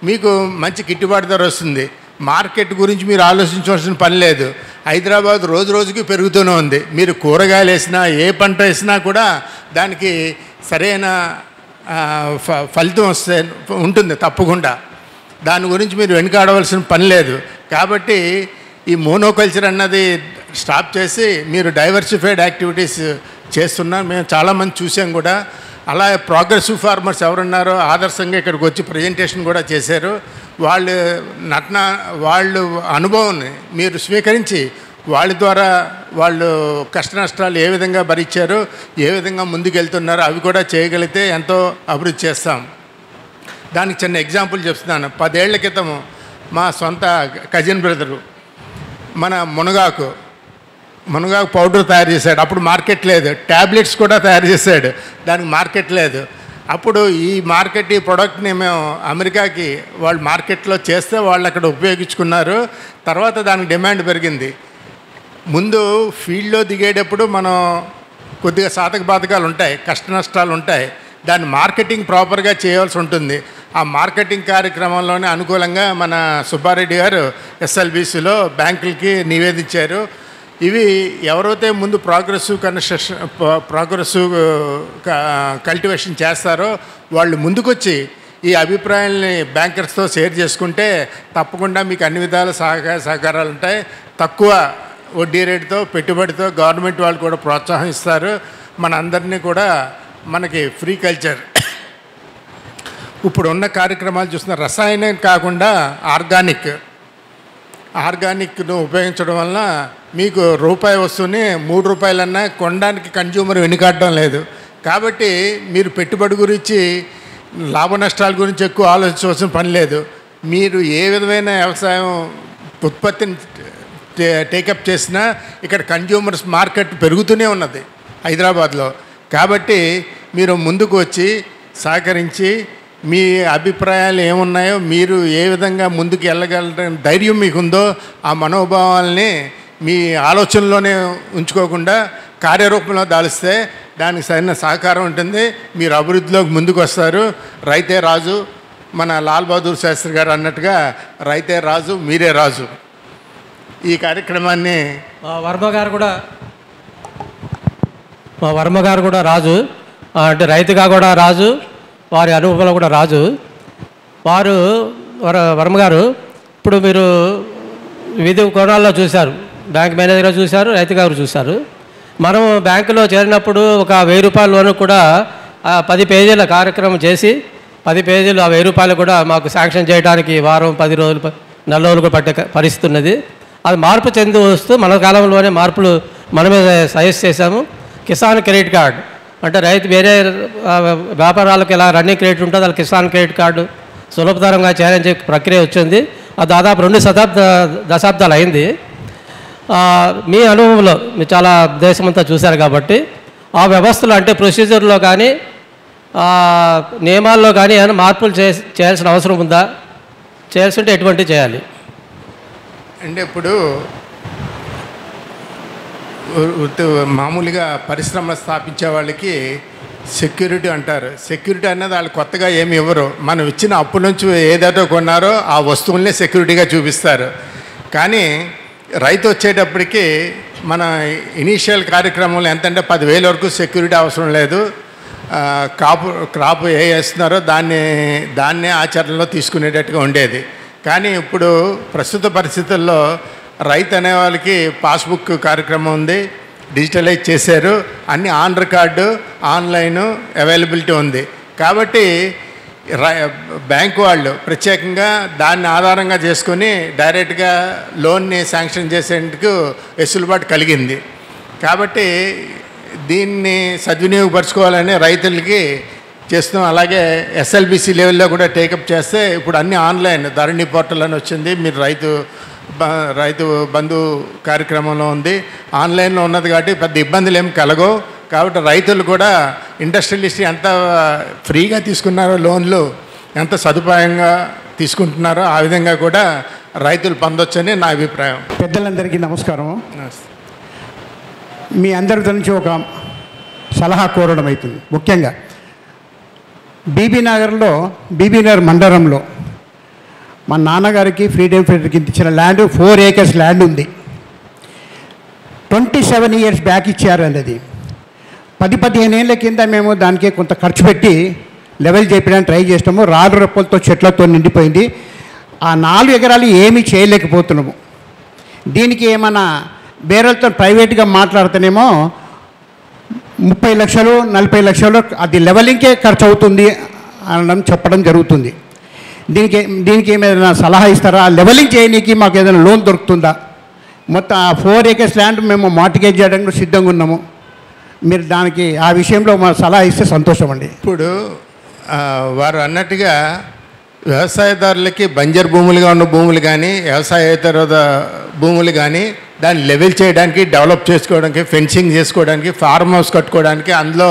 మీకు మంచి గిట్టుబాటు ధర వస్తుంది. మార్కెట్ గురించి మీరు ఆలోచించవలసిన పని లేదు. హైదరాబాద్ రోజు రోజుకి పెరుగుతూనే ఉంది. మీరు కూరగాయలు వేసినా, ఏ పంట వేసినా కూడా దానికి సరైన ఫలితం ఉంటుంది తప్పకుండా. దాని గురించి మీరు వెనుకాడవలసిన పని లేదు. కాబట్టి ఈ మోనోకల్చర్ అన్నది స్టాప్ చేసి మీరు డైవర్సిఫైడ్ యాక్టివిటీస్ చేస్తున్నారు. మేము చాలామంది చూసాం కూడా. అలా ప్రోగ్రెసివ్ ఫార్మర్స్ ఎవరున్నారో ఆదర్శంగా ఇక్కడికి వచ్చి ప్రజెంటేషన్ కూడా చేశారు. వాళ్ళు అనుభవాన్ని మీరు స్వీకరించి వాళ్ళ ద్వారా వాళ్ళు కష్ట నష్టాలు ఏ విధంగా భరించారు, ఏ విధంగా ముందుకెళ్తున్నారో అవి కూడా చేయగలిగితే ఎంతో అభివృద్ధి చేస్తాం. దానికి చిన్న ఎగ్జాంపుల్ చెప్తున్నాను. 10 ఏళ్ల క్రితం మా సొంత కజిన్ బ్రదరు మన మునగాకు పౌడర్ తయారు చేశాడు. అప్పుడు మార్కెట్ లేదు. ట్యాబ్లెట్స్ కూడా తయారు చేశాడు, దానికి మార్కెట్ లేదు. అప్పుడు ఈ ప్రోడక్ట్ని మేము అమెరికాకి వాళ్ళు మార్కెట్లో చేస్తే వాళ్ళు అక్కడ ఉపయోగించుకున్నారు. తర్వాత దానికి డిమాండ్ పెరిగింది. ముందు ఫీల్డ్లో దిగేటప్పుడు మనం కొద్దిగా సాధక బాధకాలు ఉంటాయి, కష్ట నష్టాలు ఉంటాయి. దాన్ని మార్కెటింగ్ ప్రాపర్గా చేయవలసి ఉంటుంది. ఆ మార్కెటింగ్ కార్యక్రమంలోనే అనుకూలంగా మన సుబ్బారెడ్డి గారు ఎస్ఎల్బీసీలో బ్యాంకులకి నివేదించారు. ఇవి ఎవరైతే ముందు ప్రోగ్రెసివ్ కల్టివేషన్ చేస్తారో వాళ్ళు ముందుకొచ్చి ఈ అభిప్రాయాల్ని బ్యాంకర్స్తో షేర్ చేసుకుంటే తప్పకుండా మీకు అన్ని విధాల సహకారాలు ఉంటాయి. తక్కువ వడ్డీ రేటుతో, పెట్టుబడితో గవర్నమెంట్ వాళ్ళు కూడా ప్రోత్సాహం ఇస్తారు. మన అందరినీ కూడా మనకి ఫ్రీ కల్చర్ ఇప్పుడు ఉన్న కార్యక్రమాలు చూస్తున్న రసాయనం కాకుండా ఆర్గానిక్ను ఉపయోగించడం వల్ల మీకు రూపాయి వస్తువుని 3 రూపాయలన్నా కొనడానికి కన్జ్యూమర్ వెనుకాడడం లేదు. కాబట్టి మీరు పెట్టుబడి గురించి, లాభ నష్టాల గురించి ఎక్కువ ఆలోచించవలసిన పని లేదు. మీరు ఏ విధమైన వ్యవసాయం ఉత్పత్తిని టేకప్ చేసినా ఇక్కడ కన్జ్యూమర్స్ మార్కెట్ పెరుగుతూనే ఉన్నది హైదరాబాద్లో. కాబట్టి మీరు ముందుకు వచ్చి సహకరించి మీ అభిప్రాయాలు ఏమున్నాయో, మీరు ఏ విధంగా ముందుకు వెళ్ళగలరని ధైర్యం మీకుందో ఆ మనోభావాల్ని మీ ఆలోచనలోనే ఉంచుకోకుండా కార్యరూపంలో దాలిస్తే దానికి సరైన సహకారం ఉంటుంది. మీరు అభివృద్ధిలోకి ముందుకు వస్తారు. రైతే రాజు, మన లాల్ బహదూర్ శాస్త్రి గారు అన్నట్టుగా రైతే రాజు, మీరే రాజు. ఈ కార్యక్రమాన్ని మా వర్మ గారు కూడా రాజు, అంటే రైతుగా కూడా రాజు, వారి అనుభవంలో కూడా రాజు. వర్మ గారు ఇప్పుడు మీరు వివిధ కోణాల్లో చూశారు. బ్యాంక్ మేనేజర్గా చూశారు, రైతు గారు చూశారు. మనం బ్యాంకులో చేరినప్పుడు ఒక 1000 రూపాయల లోను కూడా 10 పేజీల కార్యక్రమం చేసి 10 పేజీలు ఆ 1000 రూపాయలు కూడా మాకు శాంక్షన్ చేయడానికి వారం, 10 రోజులు, 4 రోజులు కూడా పట్టే పరిస్థితి ఉన్నది. అది మార్పు చెంది వస్తూ మన కాలంలోనే మార్పులు మనమే సజెస్ట్ చేశాము. కిసాన్ క్రెడిట్ కార్డు అంటే రైతు వేరే వ్యాపారాలకు ఎలా రన్నింగ్ క్రెడిట్ ఉంటుందో అలా కిసాన్ క్రెడిట్ కార్డు సులభతరంగా చేయాలని ప్రక్రియ వచ్చింది. అది దాదాపు 2 దశాబ్దాలు అయింది. మీ అనుభవంలో మీరు చాలా దేశమంతా చూశారు కాబట్టి ఆ వ్యవస్థలో అంటే ప్రొసీజర్లో కానీ నియమాల్లో కానీ ఏమైనా మార్పులు చేయాల్సిన అవసరం ఉందా? చేయాల్సి ఉంటే ఎటువంటివి చేయాలి? అంటే ఇప్పుడు మామూలుగా పరిశ్రమ స్థాపించే వాళ్ళకి సెక్యూరిటీ అంటారు. సెక్యూరిటీ అన్నది వాళ్ళు కొత్తగా ఏమి ఇవ్వరు. మనం ఇచ్చిన అప్పు నుంచి ఏదైతే కొన్నారో ఆ వస్తువులనే సెక్యూరిటీగా చూపిస్తారు. కానీ రైతు వచ్చేటప్పటికి మన ఇనీషియల్ కార్యక్రమంలో ఎంతంటే 10,000 వరకు సెక్యూరిటీ అవసరం లేదు. క్రాప్ ఏ వేస్తున్నారో దాన్నే ఆచరణలో తీసుకునేటట్టుగా ఉండేది. కానీ ఇప్పుడు ప్రస్తుత పరిస్థితుల్లో రైతు అనే వాళ్ళకి పాస్బుక్ కార్యక్రమం ఉంది, డిజిటలైజ్ చేశారు, అన్ని ఆన్ రికార్డు ఆన్లైన్ అవైలబిలిటీ ఉంది. కాబట్టి బ్యాంకు వాళ్ళు ప్రత్యేకంగా దాన్ని ఆధారంగా చేసుకొని డైరెక్ట్గా లోన్ని శాంక్షన్ చేసేందుకు వెసులుబాటు కలిగింది. కాబట్టి దీన్ని సద్వినియోగపరచుకోవాలని రైతులకి చేస్తున్నాం. అలాగే ఎస్ఎల్బిసి లెవెల్లో కూడా టేకప్ చేస్తే ఇప్పుడు అన్ని ఆన్లైన్ ధరణి పోర్టల్ అని వచ్చింది. మీరు రైతు బంధు కార్యక్రమంలో ఉంది, ఆన్లైన్లో ఉన్నది కాబట్టి పెద్ద ఇబ్బందులు ఏమి కలగవు. కాబట్టి రైతులు కూడా ఇండస్ట్రియలిస్ట్ ఎంత ఫ్రీగా తీసుకున్నారో లోన్లు, ఎంత సదుపాయంగా తీసుకుంటున్నారో ఆ విధంగా కూడా రైతులు పొందొచ్చని నా అభిప్రాయం. పెద్దలందరికీ నమస్కారం. మీ అందరి నుంచి ఒక సలహా కోరడం అవుతుంది. ముఖ్యంగా బీబీ నగర్ మండలంలో మా నాన్నగారికి ఫ్రీడమ్ ఫైటర్ కింద ఇచ్చిన ల్యాండ్ 4 acres ల్యాండ్ ఉంది. 27 years బ్యాక్ ఇచ్చారు అన్నది. 10-15 ఏళ్ళ కింద మేము దానికి కొంత ఖర్చు పెట్టి లెవెల్ చేయడానికి ట్రై చేస్తాము. రాళ్ళు రప్పలతో చెట్లతో నిండిపోయింది. ఆ 4 ఎకరాలు ఏమీ చేయలేకపోతున్నాము. దీనికి ఏమైనా బేరలతో ప్రైవేట్గా మాట్లాడితేనేమో 30 లక్షలు 40 లక్షలు అది లెవెలింగ్కే ఖర్చు అవుతుంది అనడం చెప్పడం జరుగుతుంది. దీనికి ఏమైనా సలహా ఇస్తారా? లెవెలింగ్ చేయడానికి మాకు ఏదైనా లోన్ దొరుకుతుందా? మొత్తం ఆ 4 acres ల్యాండ్ మేము మార్టిగేజ్ చేయడానికి సిద్ధంగా ఉన్నాము. మీరు దానికి ఆ విషయంలో మా సలహా ఇస్తే సంతోషం అండి. ఇప్పుడు వారు అన్నట్టుగా వ్యవసాయదారులకి బంజర్ భూములుగా ఉన్న భూములు కానీ వ్యవసాయేతర భూములు కానీ దాన్ని లెవెల్ చేయడానికి, డెవలప్ చేసుకోవడానికి, ఫెన్సింగ్ చేసుకోవడానికి, ఫార్మ్ హౌస్ కట్టుకోవడానికి, అందులో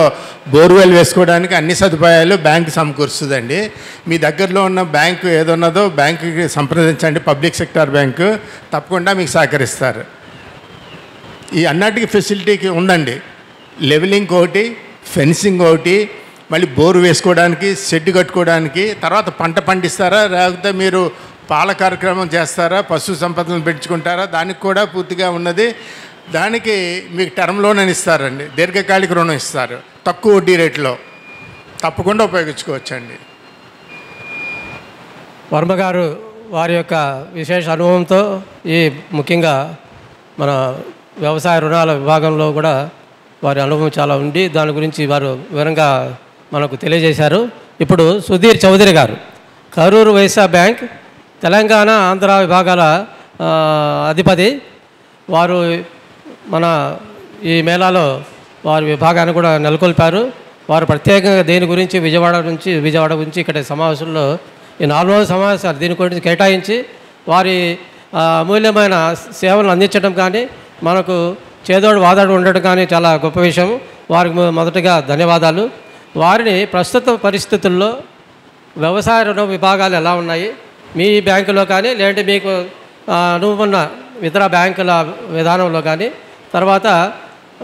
బోర్వెల్ వేసుకోవడానికి అన్ని సదుపాయాలు బ్యాంకు సమకూరుస్తుందండి. మీ దగ్గరలో ఉన్న బ్యాంకు ఏదున్నదో బ్యాంకుకి సంప్రదించండి. పబ్లిక్ సెక్టార్ బ్యాంకు తప్పకుండా మీకు సహకరిస్తారు. ఈ అన్నిటికీ ఫెసిలిటీకి ఉందండి. లెవెలింగ్ ఒకటి, ఫెన్సింగ్ ఒకటి, మళ్ళీ బోరు వేసుకోవడానికి, షెడ్ కట్టుకోవడానికి, తర్వాత పంట పండిస్తారా లేకపోతే మీరు పాల కార్యక్రమం చేస్తారా, పశు సంపదలను పెంచుకుంటారా, దానికి కూడా పూర్తిగా ఉన్నది. దానికి మీకు టర్మ్ లోన్ అని ఇస్తారండి, దీర్ఘకాలిక రుణం ఇస్తారు తక్కువ వడ్డీ రేట్లో. తప్పకుండా ఉపయోగించుకోవచ్చండి. వర్మ గారు వారి యొక్క విశేష అనుభవంతో ఈ ముఖ్యంగా మన వ్యవసాయ రుణాల విభాగంలో కూడా వారి అనుభవం చాలా ఉండి దాని గురించి వారు వివరంగా మనకు తెలియజేశారు. ఇప్పుడు సుధీర్ చౌదరి గారు, కరూరు వైశ్య బ్యాంక్ తెలంగాణ ఆంధ్ర విభాగాల అధిపతి. వారు మన ఈ మేళాలో వారి విభాగాన్ని కూడా నెలకొల్పారు. వారు ప్రత్యేకంగా దీని గురించి విజయవాడ గురించి ఇక్కడ సమావేశంలో ఈ 4 రోజుల సమావేశాలు దీని గురించి కేటాయించి వారి అమూల్యమైన సేవలను అందించడం కానీ, మనకు చేదోడు వాదాడు ఉండడం కానీ చాలా గొప్ప విషయం. వారికి మొదటగా ధన్యవాదాలు. వారిని ప్రస్తుత పరిస్థితుల్లో వ్యవసాయ రుణ విభాగాలు ఎలా ఉన్నాయి మీ బ్యాంకులో కానీ, లేదంటే మీకు అనుభవం ఉన్న ఇతర బ్యాంకుల విధానంలో కానీ, తర్వాత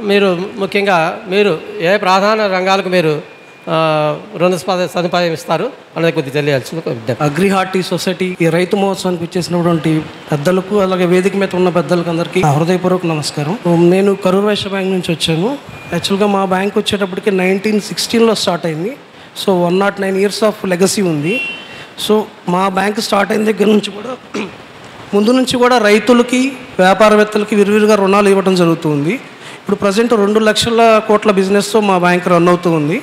మీరు ముఖ్యంగా మీరు ఏ ప్రధాన రంగాలకు మీరు రుణ సదుపాయం ఇస్తారు అనేది కొద్దిగా తెలియాల్సింది. అగ్రి హార్టీ సొసైటీ ఈ రైతు మహోత్సవానికి వచ్చేసినటువంటి పెద్దలకు, అలాగే వేదిక మీద ఉన్న పెద్దలకు అందరికీ హృదయపూర్వక నమస్కారం. నేను కరూర్ వైశ్య బ్యాంక్ నుంచి వచ్చాను. యాక్చువల్గా మా బ్యాంక్ వచ్చేటప్పటికి 1916లో స్టార్ట్ అయింది. సో 109 years ఆఫ్ లెగసీ ఉంది. సో మా బ్యాంక్ స్టార్ట్ అయిన దగ్గర నుంచి కూడా ముందు నుంచి కూడా రైతులకి, వ్యాపారవేత్తలకి విరివిరిగా రుణాలు ఇవ్వడం జరుగుతుంది. ఇప్పుడు ప్రజెంట్ 2 లక్షల కోట్ల బిజినెస్తో మా బ్యాంక్ రన్ అవుతూ ఉంది.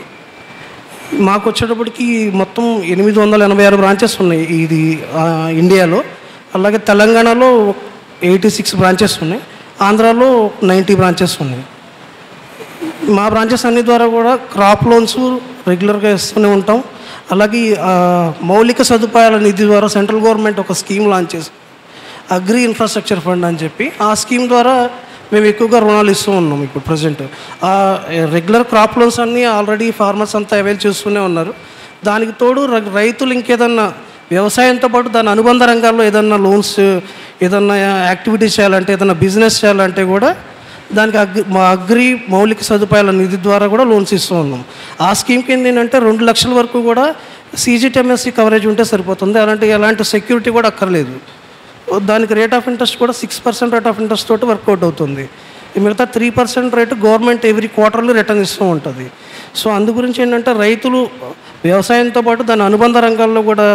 మాకు వచ్చేటప్పటికి మొత్తం 886 బ్రాంచెస్ ఉన్నాయి ఇది ఇండియాలో. అలాగే తెలంగాణలో 86 బ్రాంచెస్ ఉన్నాయి, ఆంధ్రాలో 90 బ్రాంచెస్ ఉన్నాయి. మా బ్రాంచెస్ అన్ని ద్వారా కూడా క్రాప్ లోన్స్ రెగ్యులర్గా ఇస్తూనే ఉంటాం. అలాగే మౌలిక సదుపాయాల నిధి ద్వారా సెంట్రల్ గవర్నమెంట్ ఒక స్కీమ్ లాంచ్ చేసి అగ్రి ఇన్ఫ్రాస్ట్రక్చర్ ఫండ్ అని చెప్పి ఆ స్కీమ్ ద్వారా మేము ఎక్కువగా రుణాలు ఇస్తూ ఉన్నాం. ఇప్పుడు ప్రజెంట్ రెగ్యులర్ క్రాప్ లోన్స్ అన్నీ ఆల్రెడీ ఫార్మర్స్ అంతా అవైల్ చేస్తూనే ఉన్నారు. దానికి తోడు రైతులు ఇంకేదన్నా వ్యవసాయంతో పాటు దాని అనుబంధ రంగాల్లో ఏదన్నా లోన్స్, ఏదన్నా యాక్టివిటీస్ చేయాలంటే, ఏదన్నా బిజినెస్ చేయాలంటే కూడా దానికి మా అగ్రి మౌలిక సదుపాయాల నిధి ద్వారా కూడా లోన్స్ ఇస్తూ ఉన్నాం. ఆ స్కీమ్ కింద ఏంటంటే 2 లక్షల వరకు కూడా CGTMSE కవరేజ్ ఉంటే సరిపోతుంది. ఎలాంటి సెక్యూరిటీ కూడా అక్కర్లేదు. దానికి రేట్ ఆఫ్ ఇంట్రెస్ట్ కూడా 6% రేట్ ఆఫ్ ఇంట్రెస్ట్ తోటి వర్కౌట్ అవుతుంది. మిగతా 3% rate government every quarterly return ఇస్తూ ఉంటుంది. సో అందు గురించి ఏంటంటే రైతులు వ్యవసాయంతో పాటు దాని అనుబంధ రంగాల్లో కూడా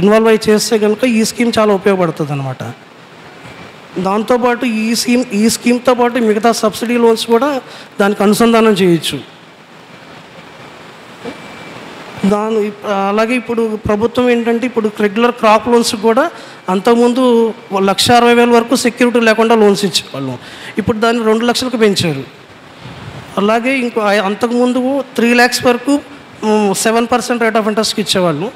ఇన్వాల్వ్ అయ్యి చేస్తే కనుక ఈ స్కీమ్ చాలా ఉపయోగపడుతుంది అనమాట. దాంతోపాటు ఈ స్కీమ్తో పాటు మిగతా సబ్సిడీ లోన్స్ కూడా దానికి అనుసంధానం చేయొచ్చు. అలాగే ఇప్పుడు ప్రభుత్వం ఏంటంటే ఇప్పుడు రెగ్యులర్ క్రాప్ లోన్స్ కూడా అంతకుముందు 1,60,000 వరకు సెక్యూరిటీ లేకుండా లోన్స్ ఇచ్చేవాళ్ళం. ఇప్పుడు దాన్ని 2 లక్షలకు పెంచారు. అలాగే ఇంకో అంతకుముందు 3 lakhs వరకు 7% రేట్ ఆఫ్ ఇంట్రెస్ట్కి ఇచ్చేవాళ్ళు.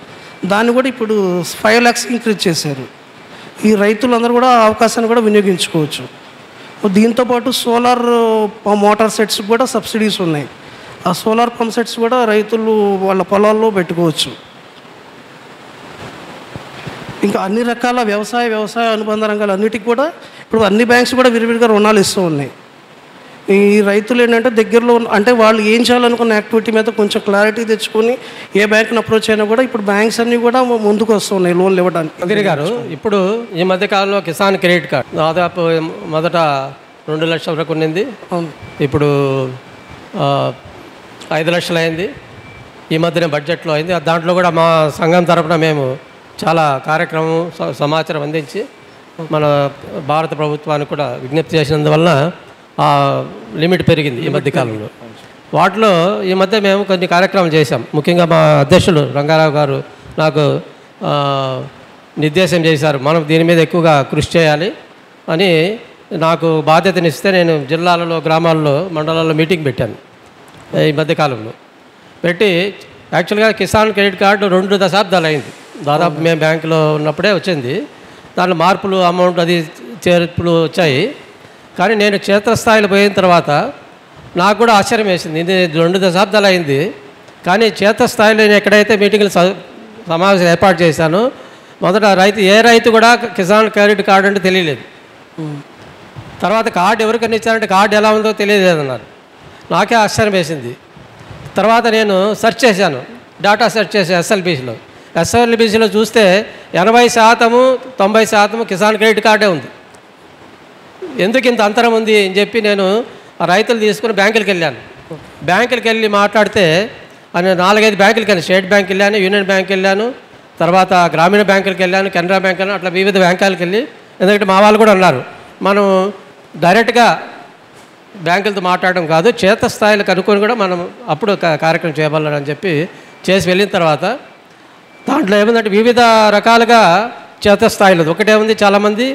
దాన్ని కూడా ఇప్పుడు 5 lakhs ఇంక్రీజ్ చేశారు. ఈ రైతులందరూ కూడా ఆ అవకాశాన్ని కూడా వినియోగించుకోవచ్చు. దీంతోపాటు సోలార్ మోటార్ సెట్స్ కూడా సబ్సిడీస్ ఉన్నాయి. ఆ సోలార్ పంప్ సెట్స్ కూడా రైతులు వాళ్ళ పొలాల్లో పెట్టుకోవచ్చు. ఇంకా అన్ని రకాల వ్యవసాయ అనుబంధ రంగాలు అన్నిటికీ కూడా ఇప్పుడు అన్ని బ్యాంక్స్ కూడా విరివిరిగా రుణాలు ఇస్తూ ఉన్నాయి. ఈ రైతులు ఏంటంటే దగ్గరలో అంటే వాళ్ళు ఏం చేయాలనుకున్న యాక్టివిటీ మీద కొంచెం క్లారిటీ తెచ్చుకొని ఏ బ్యాంక్ని అప్రోచ్ అయినా కూడా ఇప్పుడు బ్యాంక్స్ అన్నీ కూడా ముందుకు వస్తున్నాయి లోన్లు ఇవ్వడానికి. మంత్రి గారు, ఇప్పుడు ఈ మధ్యకాలంలో కిసాన్ క్రెడిట్ కార్డ్ దాదాపు మొదట 2 లక్షల వరకు ఉండింది. ఇప్పుడు 5 లక్షలు అయింది. ఈ మధ్యనే బడ్జెట్లో అయింది. దాంట్లో కూడా మా సంఘం తరఫున మేము చాలా కార్యక్రమం సమాచారం అందించి మన భారత ప్రభుత్వానికి కూడా విజ్ఞప్తి చేసినందువలన ఆ లిమిట్ పెరిగింది ఈ మధ్యకాలంలో. వాటిలో ఈ మధ్య మేము కొన్ని కార్యక్రమాలు చేశాం. ముఖ్యంగా మా అధ్యక్షులు రంగారావు గారు నాకు నిర్దేశం చేశారు, మనం దీని మీద ఎక్కువగా కృషి చేయాలి అని నాకు బాధ్యతనిస్తే నేను జిల్లాలలో, గ్రామాల్లో, మండలాల్లో మీటింగ్ పెట్టాను ఈ మధ్యకాలంలో. పెట్టి యాక్చువల్గా కిసాన్ క్రెడిట్ కార్డు 2 దశాబ్దాలు అయింది. దాదాపు మేము బ్యాంకులో ఉన్నప్పుడే వచ్చింది. దాంట్లో మార్పులు, అమౌంట్ అది చేర్పులు వచ్చాయి. కానీ నేను క్షేత్రస్థాయిలో పోయిన తర్వాత నాకు కూడా ఆశ్చర్యం వేసింది. ఇది 2 దశాబ్దాలు అయింది, కానీ క్షేత్రస్థాయిలో నేను ఎక్కడైతే మీటింగ్లు సమావేశం ఏర్పాటు చేశానో మొదట ఏ రైతు కూడా కిసాన్ క్రెడిట్ కార్డు అంటే తెలియలేదు. తర్వాత కార్డు ఎవరికైనా ఇచ్చారంటే కార్డు ఎలా ఉందో తెలియలేదన్నారు. నాకే ఆశ్చర్యం వేసింది. తర్వాత నేను సెర్చ్ చేశాను, డేటా సెర్చ్ చేశాను ఎస్ఎల్బీసీలో చూస్తే 80%, 90% కిసాన్ క్రెడిట్ కార్డే ఉంది. ఎందుకు ఇంత అంతరం ఉంది అని చెప్పి నేను ఆ రైతులు తీసుకుని బ్యాంకులకు వెళ్ళాను. బ్యాంకులకు వెళ్ళి మాట్లాడితే అని 4-5 బ్యాంకులకి వెళ్ళాను. స్టేట్ బ్యాంక్ వెళ్ళాను, యూనియన్ బ్యాంక్ వెళ్ళాను, తర్వాత గ్రామీణ బ్యాంకులకు వెళ్ళాను, కెనరా బ్యాంక్ వెళ్ళాను, అట్లా వివిధ బ్యాంకులకు వెళ్ళి. ఎందుకంటే మా వాళ్ళు కూడా అన్నారు, మనం డైరెక్ట్గా బ్యాంకులతో మాట్లాడడం కాదు, క్షేత్రస్థాయిలో కనుక్కొని కూడా మనం అప్పుడు కార్యక్రమం చేయగలరని చెప్పి చేసి వెళ్ళిన తర్వాత దాంట్లో ఏముందంటే వివిధ రకాలుగా క్షేత్రస్థాయిలో ఒకటే ఉంది. చాలామంది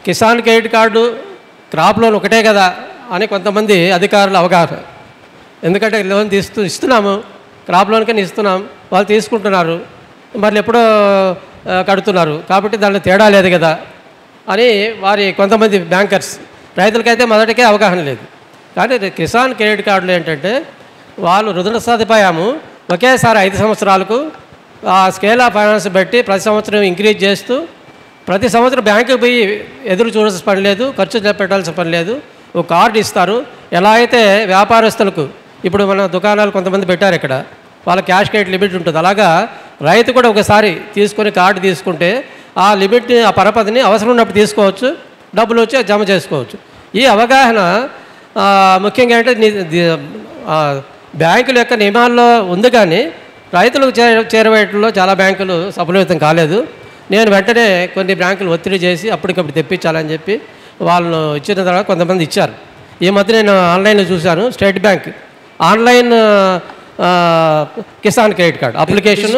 Kisan credit card crop loan ఒకటే కదా అని కొంతమంది అధికారులు అవగాహన. ఎందుకంటే లోన్ ఇస్తున్నాము, క్రాప్ లోన్ కానీ ఇస్తున్నాం, వాళ్ళు తీసుకుంటున్నారు, మరి ఎప్పుడో కడుతున్నారు, కాబట్టి దాంట్లో తేడా లేదు కదా అని వారి కొంతమంది బ్యాంకర్స్. రైతులకైతే మొదటికే అవగాహన లేదు. కానీ కిసాన్ క్రెడిట్ కార్డులు ఏంటంటే వాళ్ళు రుణ సదుపాయము ఒకేసారి 5 సంవత్సరాలకు ఆ స్కేల్ ఆఫ్ ఫైనాన్స్ బట్టి ప్రతి సంవత్సరం ఇంక్రీజ్ చేస్తూ ప్రతి సంవత్సరం బ్యాంకుకి పోయి ఎదురు చూడాల్సిన పని లేదు, ఖర్చు పెట్టాల్సిన పని లేదు. ఒక కార్డు ఇస్తారు. ఎలా అయితే వ్యాపారస్తులకు ఇప్పుడు మన దుకాణాలు కొంతమంది పెట్టారు, ఇక్కడ వాళ్ళ క్యాష్ క్రెడిట్ లిమిట్ ఉంటుంది. అలాగా రైతు కూడా ఒకసారి తీసుకొని కార్డు తీసుకుంటే ఆ లిమిట్ని, ఆ పరపతిని అవసరం ఉన్నప్పుడు తీసుకోవచ్చు, డబ్బులు వచ్చి జమ చేసుకోవచ్చు. ఈ అవగాహన ముఖ్యంగా అంటే బ్యాంకుల యొక్క నియమాల్లో ఉంది, కానీ రైతులకు చేరవేయడంలో చాలా బ్యాంకులు సఫలీకృతం కాలేదు. నేను వెంటనే కొన్ని బ్యాంకులు ఒత్తిడి చేసి అప్పటికప్పుడు తెప్పించాలని చెప్పి వాళ్ళు ఇచ్చిన తర్వాత కొంతమంది ఇచ్చారు. ఈ మధ్య నేను ఆన్లైన్లో చూశాను, state bank online Kisan credit card application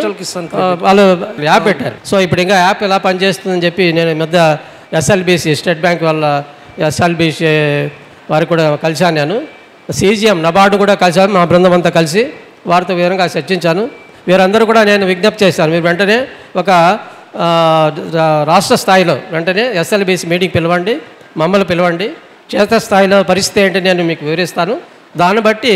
వాళ్ళు యాప్ పెట్టారు. సో ఇప్పుడు ఇంకా యాప్ ఎలా పనిచేస్తుందని చెప్పి నేను ఈ మధ్య ఎస్ఎల్బీసీ స్టేట్ బ్యాంక్ వాళ్ళ ఎస్ఎల్బీసీ వారికి కూడా కలిశాను. నేను CGM నబార్డు కూడా కలిశాను, మా బృందం అంతా కలిసి వారితో వివరంగా చర్చించాను. వీరందరూ కూడా నేను విజ్ఞప్తి చేశాను, మీరు వెంటనే ఒక రాష్ట్ర స్థాయిలో వెంటనే ఎస్ఎల్బీసీ మీటింగ్ పిలవండి, మమ్మల్ని పిలవండి, క్షేత్రస్థాయిలో పరిస్థితి ఏంటి నేను మీకు వివరిస్తాను. దాన్ని బట్టి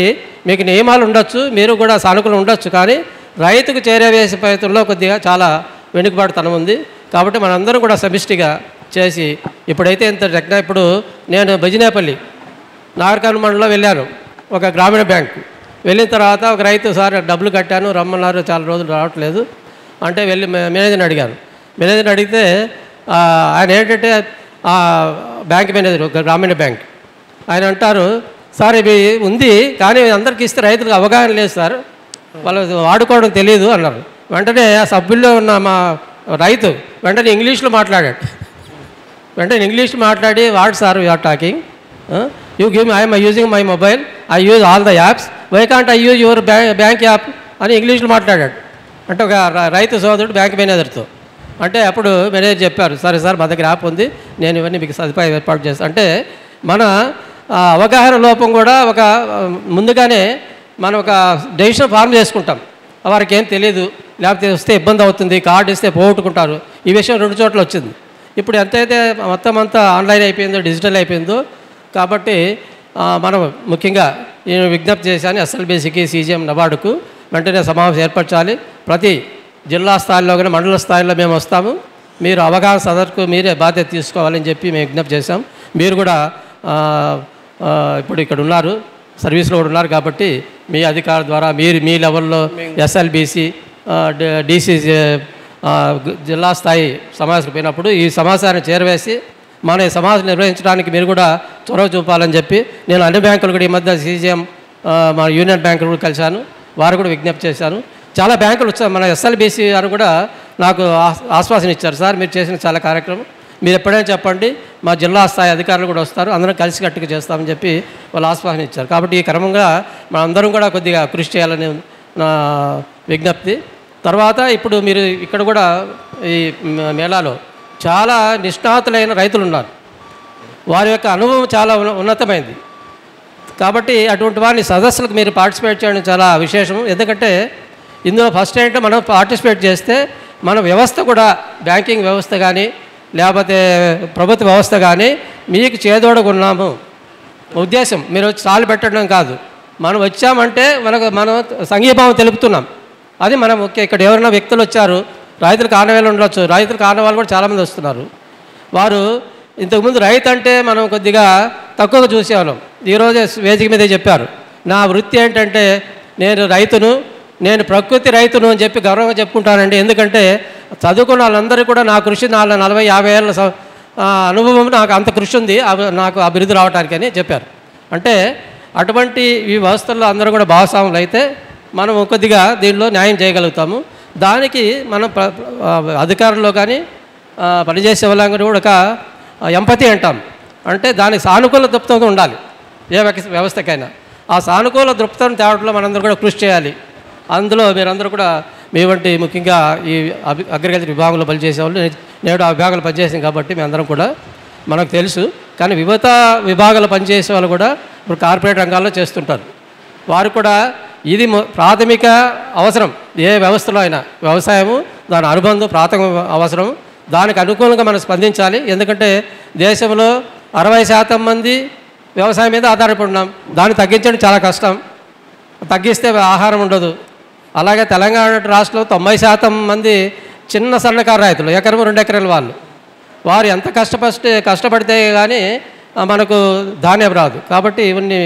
మీకు నియమాలు ఉండొచ్చు, మీరు కూడా సానుకూలం ఉండొచ్చు, కానీ రైతుకు చేరవేసే ప్రయత్నంలో కొద్దిగా చాలా వెనుకబాటుతనం ఉంది. కాబట్టి మనందరం కూడా సమిష్టిగా చేసి ఇప్పుడైతే ఇంత ఇప్పుడు నేను బజినేపల్లి నాగర్కర్నూలు మండలంలో వెళ్ళాను ఒక గ్రామీణ బ్యాంకు. వెళ్ళిన తర్వాత ఒక రైతు, సార్ డబ్బులు కట్టాను రమ్మన్నారు, చాలా రోజులు రావట్లేదు అంటే వెళ్ళి మేనేజర్ని అడిగాను. మేనేజర్ని అడిగితే ఆయన ఏంటంటే బ్యాంక్ మేనేజర్, ఒక గ్రామీణ బ్యాంక్, ఆయన అంటారు, సార్ ఇవి ఉంది కానీ అందరికీ ఇస్తే రైతులకు అవగాహన లేదు సార్, వాళ్ళు వాడుకోవడం తెలియదు అన్నారు. వెంటనే ఆ సభ్యుల్లో ఉన్న మా రైతు వెంటనే ఇంగ్లీష్లో మాట్లాడాడు. వెంటనే ఇంగ్లీష్లో మాట్లాడి, what sir you are talking, you give me, I'm using my mobile, I use all the apps, why can't I use your bank app అని ఇంగ్లీష్లో మాట్లాడాడు. అంటే ఒక రైతు సోదరుడు బ్యాంక్ మేనేజర్తో. అంటే అప్పుడు మేనేజర్ చెప్పారు, సరే సార్ మా దగ్గర యాప్ ఉంది, నేను ఇవన్నీ మీకు సదుపాయం ఏర్పాటు చేస్తాను. అంటే మన అవగాహన లోపం కూడా ఒక ముందుగానే మనం ఒక డెసిషన్ ఫార్మ్ చేసుకుంటాం, వారికి ఏం తెలియదు, లేకపోతే వస్తే ఇబ్బంది అవుతుంది, కార్డు ఇస్తే పోగొట్టుకుంటారు. ఈ విషయం 2 చోట్ల వచ్చింది. ఇప్పుడు ఎంతైతే మొత్తం అంతా ఆన్లైన్ అయిపోయిందో, డిజిటల్ అయిపోయిందో, కాబట్టి మనం ముఖ్యంగా నేను విజ్ఞప్తి చేశాను ఎస్ఎల్బీసీకి, సీజీఎం, నబార్డుకు వెంటనే సమావేశం ఏర్పరచాలి. ప్రతి జిల్లా స్థాయిలో కానీ మండల స్థాయిలో మేము వస్తాము, మీరు అవగాహన సదస్సుకు మీరే బాధ్యత తీసుకోవాలని చెప్పి మేము విజ్ఞప్తి చేశాం. మీరు కూడా ఇప్పుడు ఇక్కడ ఉన్నారు, సర్వీస్లో కూడా ఉన్నారు కాబట్టి మీ అధికారుల ద్వారా మీరు మీ లెవెల్లో ఎస్ఎల్బీసీ, డీసీసీ జిల్లా స్థాయి సమావేశం పోయినప్పుడు ఈ సమావేశాన్ని చేరవేసి మన ఈ సమావేశం నిర్వహించడానికి మీరు కూడా చొరవ చూపాలని చెప్పి నేను అన్ని బ్యాంకులు కూడా ఈ మధ్య సీజీఎం, మన యూనియన్ బ్యాంకులు కూడా కలిశాను, వారు కూడా విజ్ఞప్తి చేశాను. చాలా బ్యాంకులు వచ్చారు, మన ఎస్ఎల్బీసీ అని కూడా నాకు ఆశ్వాసన ఇచ్చారు, సార్ మీరు చేసిన చాలా కార్యక్రమం, మీరు ఎప్పుడైనా చెప్పండి, మా జిల్లా స్థాయి అధికారులు కూడా వస్తారు, అందరం కలిసికట్టుగా చేస్తామని చెప్పి వాళ్ళు ఆశ్వాసన ఇచ్చారు. కాబట్టి ఈ క్రమంగా మనందరం కూడా కొద్దిగా కృషి చేయాలని నా విజ్ఞప్తి. తర్వాత ఇప్పుడు మీరు ఇక్కడ కూడా ఈ మేళాలో చాలా నిష్ణాతులైన రైతులు ఉన్నారు, వారి యొక్క అనుభవం చాలా ఉన్నతమైంది. కాబట్టి అటువంటి వారిని సదస్సులకు మీరు పార్టిసిపేట్ చేయడం చాలా విశేషం. ఎందుకంటే ఇందులో ఫస్ట్ ఏంటంటే మనం పార్టిసిపేట్ చేస్తే మన వ్యవస్థ కూడా, బ్యాంకింగ్ వ్యవస్థ కానీ లేకపోతే ప్రభుత్వ వ్యవస్థ కానీ మీకు చేదోడుకున్నాము ఉద్దేశం. మీరు వచ్చి సాలు పెట్టడం కాదు, మనం వచ్చామంటే మనం సంఘీభావం తెలుపుతున్నాం. అది మనం ఓకే. ఇక్కడ ఎవరైనా వ్యక్తులు వచ్చారు, రైతులు కానవేలు ఉండొచ్చు, రైతులు కానవాళ్ళు కూడా చాలామంది వస్తున్నారు. వారు ఇంతకుముందు రైతు అంటే మనం కొద్దిగా తక్కువగా చూసేవాళ్ళం. ఈరోజు వేదిక మీదే చెప్పారు, నా వృత్తి ఏంటంటే నేను రైతును, నేను ప్రకృతి రైతును అని చెప్పి గర్వంగా చెప్పుకుంటానండి. ఎందుకంటే చదువుకున్న వాళ్ళందరూ కూడా నా కృషి 40-50 ఏళ్ళ అనుభవం, నాకు అంత కృషి ఉంది నాకు అభివృద్ధి రావడానికి అని చెప్పారు. అంటే అటువంటి ఈ వ్యవస్థల్లో అందరూ కూడా భాగస్వాములు అయితే మనం కొద్దిగా దీనిలో న్యాయం చేయగలుగుతాము. దానికి మనం అధికారుల్లో కానీ పనిచేసే వాళ్ళందరూ కూడా ఒక ఎంపతి అంటాం, అంటే దానికి సానుకూల దృక్పథం ఉండాలి ఏ వ్యవస్థకైనా. ఆ సానుకూల దృక్పథం తేవడంలో మనందరూ కూడా కృషి చేయాలి. అందులో మీరందరూ కూడా మీ వంటి ముఖ్యంగా ఈ అగ్రికల్చర్ విభాగంలో పనిచేసే వాళ్ళు, నేడు ఆ విభాగంలో పనిచేసాం కాబట్టి మీ అందరం కూడా మనకు తెలుసు. కానీ వివిధ విభాగాలు పనిచేసే వాళ్ళు కూడా ఇప్పుడు కార్పొరేట్ రంగాల్లో చేస్తుంటారు. వారు కూడా ఇది ప్రాథమిక అవసరం ఏ వ్యవస్థలో అయినా. వ్యవసాయము దాని అనుబంధం ప్రాథమిక అవసరం, దానికి అనుకూలంగా మనం స్పందించాలి. ఎందుకంటే దేశంలో 60% మంది వ్యవసాయం మీద ఆధారపడి ఉన్నాం, దాన్ని తగ్గించడం చాలా కష్టం, తగ్గిస్తే ఆహారం ఉండదు. అలాగే తెలంగాణ రాష్ట్రంలో 90% మంది చిన్న సన్నకారు రైతులు, 1-2 ఎకరాల వాళ్ళు, వారు ఎంత కష్టపడితే కానీ మనకు ధాన్యం రాదు. కాబట్టి ఇవన్నీ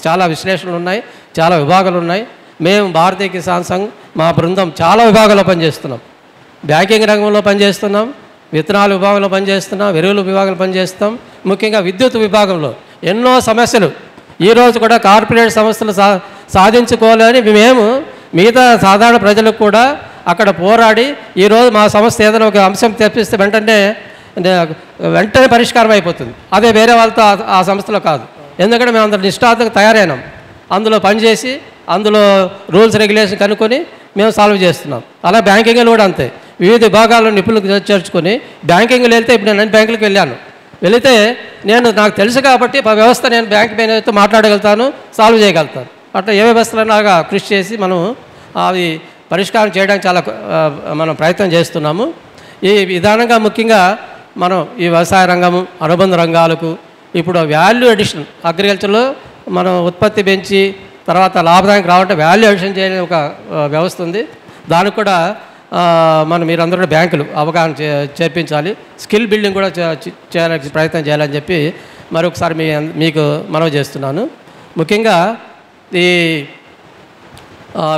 చాలా విశ్లేషణలు ఉన్నాయి, చాలా విభాగాలు ఉన్నాయి. మేము భారతీయ కిసాన్ సంఘ్ మా బృందం చాలా విభాగాల్లో పనిచేస్తున్నాం. బ్యాంకింగ్ రంగంలో పనిచేస్తున్నాం, విత్తనాల విభాగంలో పనిచేస్తున్నాం, ఎరువుల విభాగంలో పనిచేస్తాం. ముఖ్యంగా విద్యుత్ విభాగంలో ఎన్నో సమస్యలు ఈరోజు కూడా కార్పొరేట్ సంస్థలు సాధించుకోవాలని మేము మిగతా సాధారణ ప్రజలకు కూడా అక్కడ పోరాడి ఈరోజు మా సంస్థ ఏదైనా ఒక అంశం తెప్పిస్తే వెంటనే పరిష్కారం అయిపోతుంది. అదే వేరే వాళ్ళతో ఆ సంస్థలో కాదు. ఎందుకంటే మేము అందరూ నిష్ఠాతులకు తయారైనాం, అందులో పనిచేసి అందులో రూల్స్ రెగ్యులేషన్ కనుక్కొని మేము సాల్వ్ చేస్తున్నాం. అలా బ్యాంకింగ్లో కూడా అంతే, వివిధ విభాగాల్లో నిపుణులు చేర్చుకొని బ్యాంకింగ్లో వెళ్తే ఇప్పుడు నేను బ్యాంకులకు వెళితే నాకు తెలుసు కాబట్టి వ్యవస్థ నేను బ్యాంక్ మేనేజర్తో మాట్లాడగలుగుతాను, సాల్వ్ చేయగలుగుతాను. అట్లా ఏ వ్యవస్థలలాగా కృషి చేసి మనం అవి పరిష్కారం చేయడానికి చాలా మనం ప్రయత్నం చేస్తున్నాము. ఈ విధానంగా ముఖ్యంగా మనం ఈ వ్యవసాయ రంగము, అనుబంధ రంగాలకు ఇప్పుడు వాల్యూ అడిషన్, అగ్రికల్చర్లో మనం ఉత్పత్తి పెంచి తర్వాత లాభదాయకం రావాలంటే వాల్యూ అడిషన్ చేయని ఒక వ్యవస్థ ఉంది. దానికి కూడా మీరందరూ బ్యాంకులు అవగాహన చేర్పించాలి, స్కిల్ బిల్డింగ్ కూడా చేయడానికి ప్రయత్నం చేయాలని చెప్పి మరొకసారి మీకు మనవి చేస్తున్నాను. ముఖ్యంగా ఈ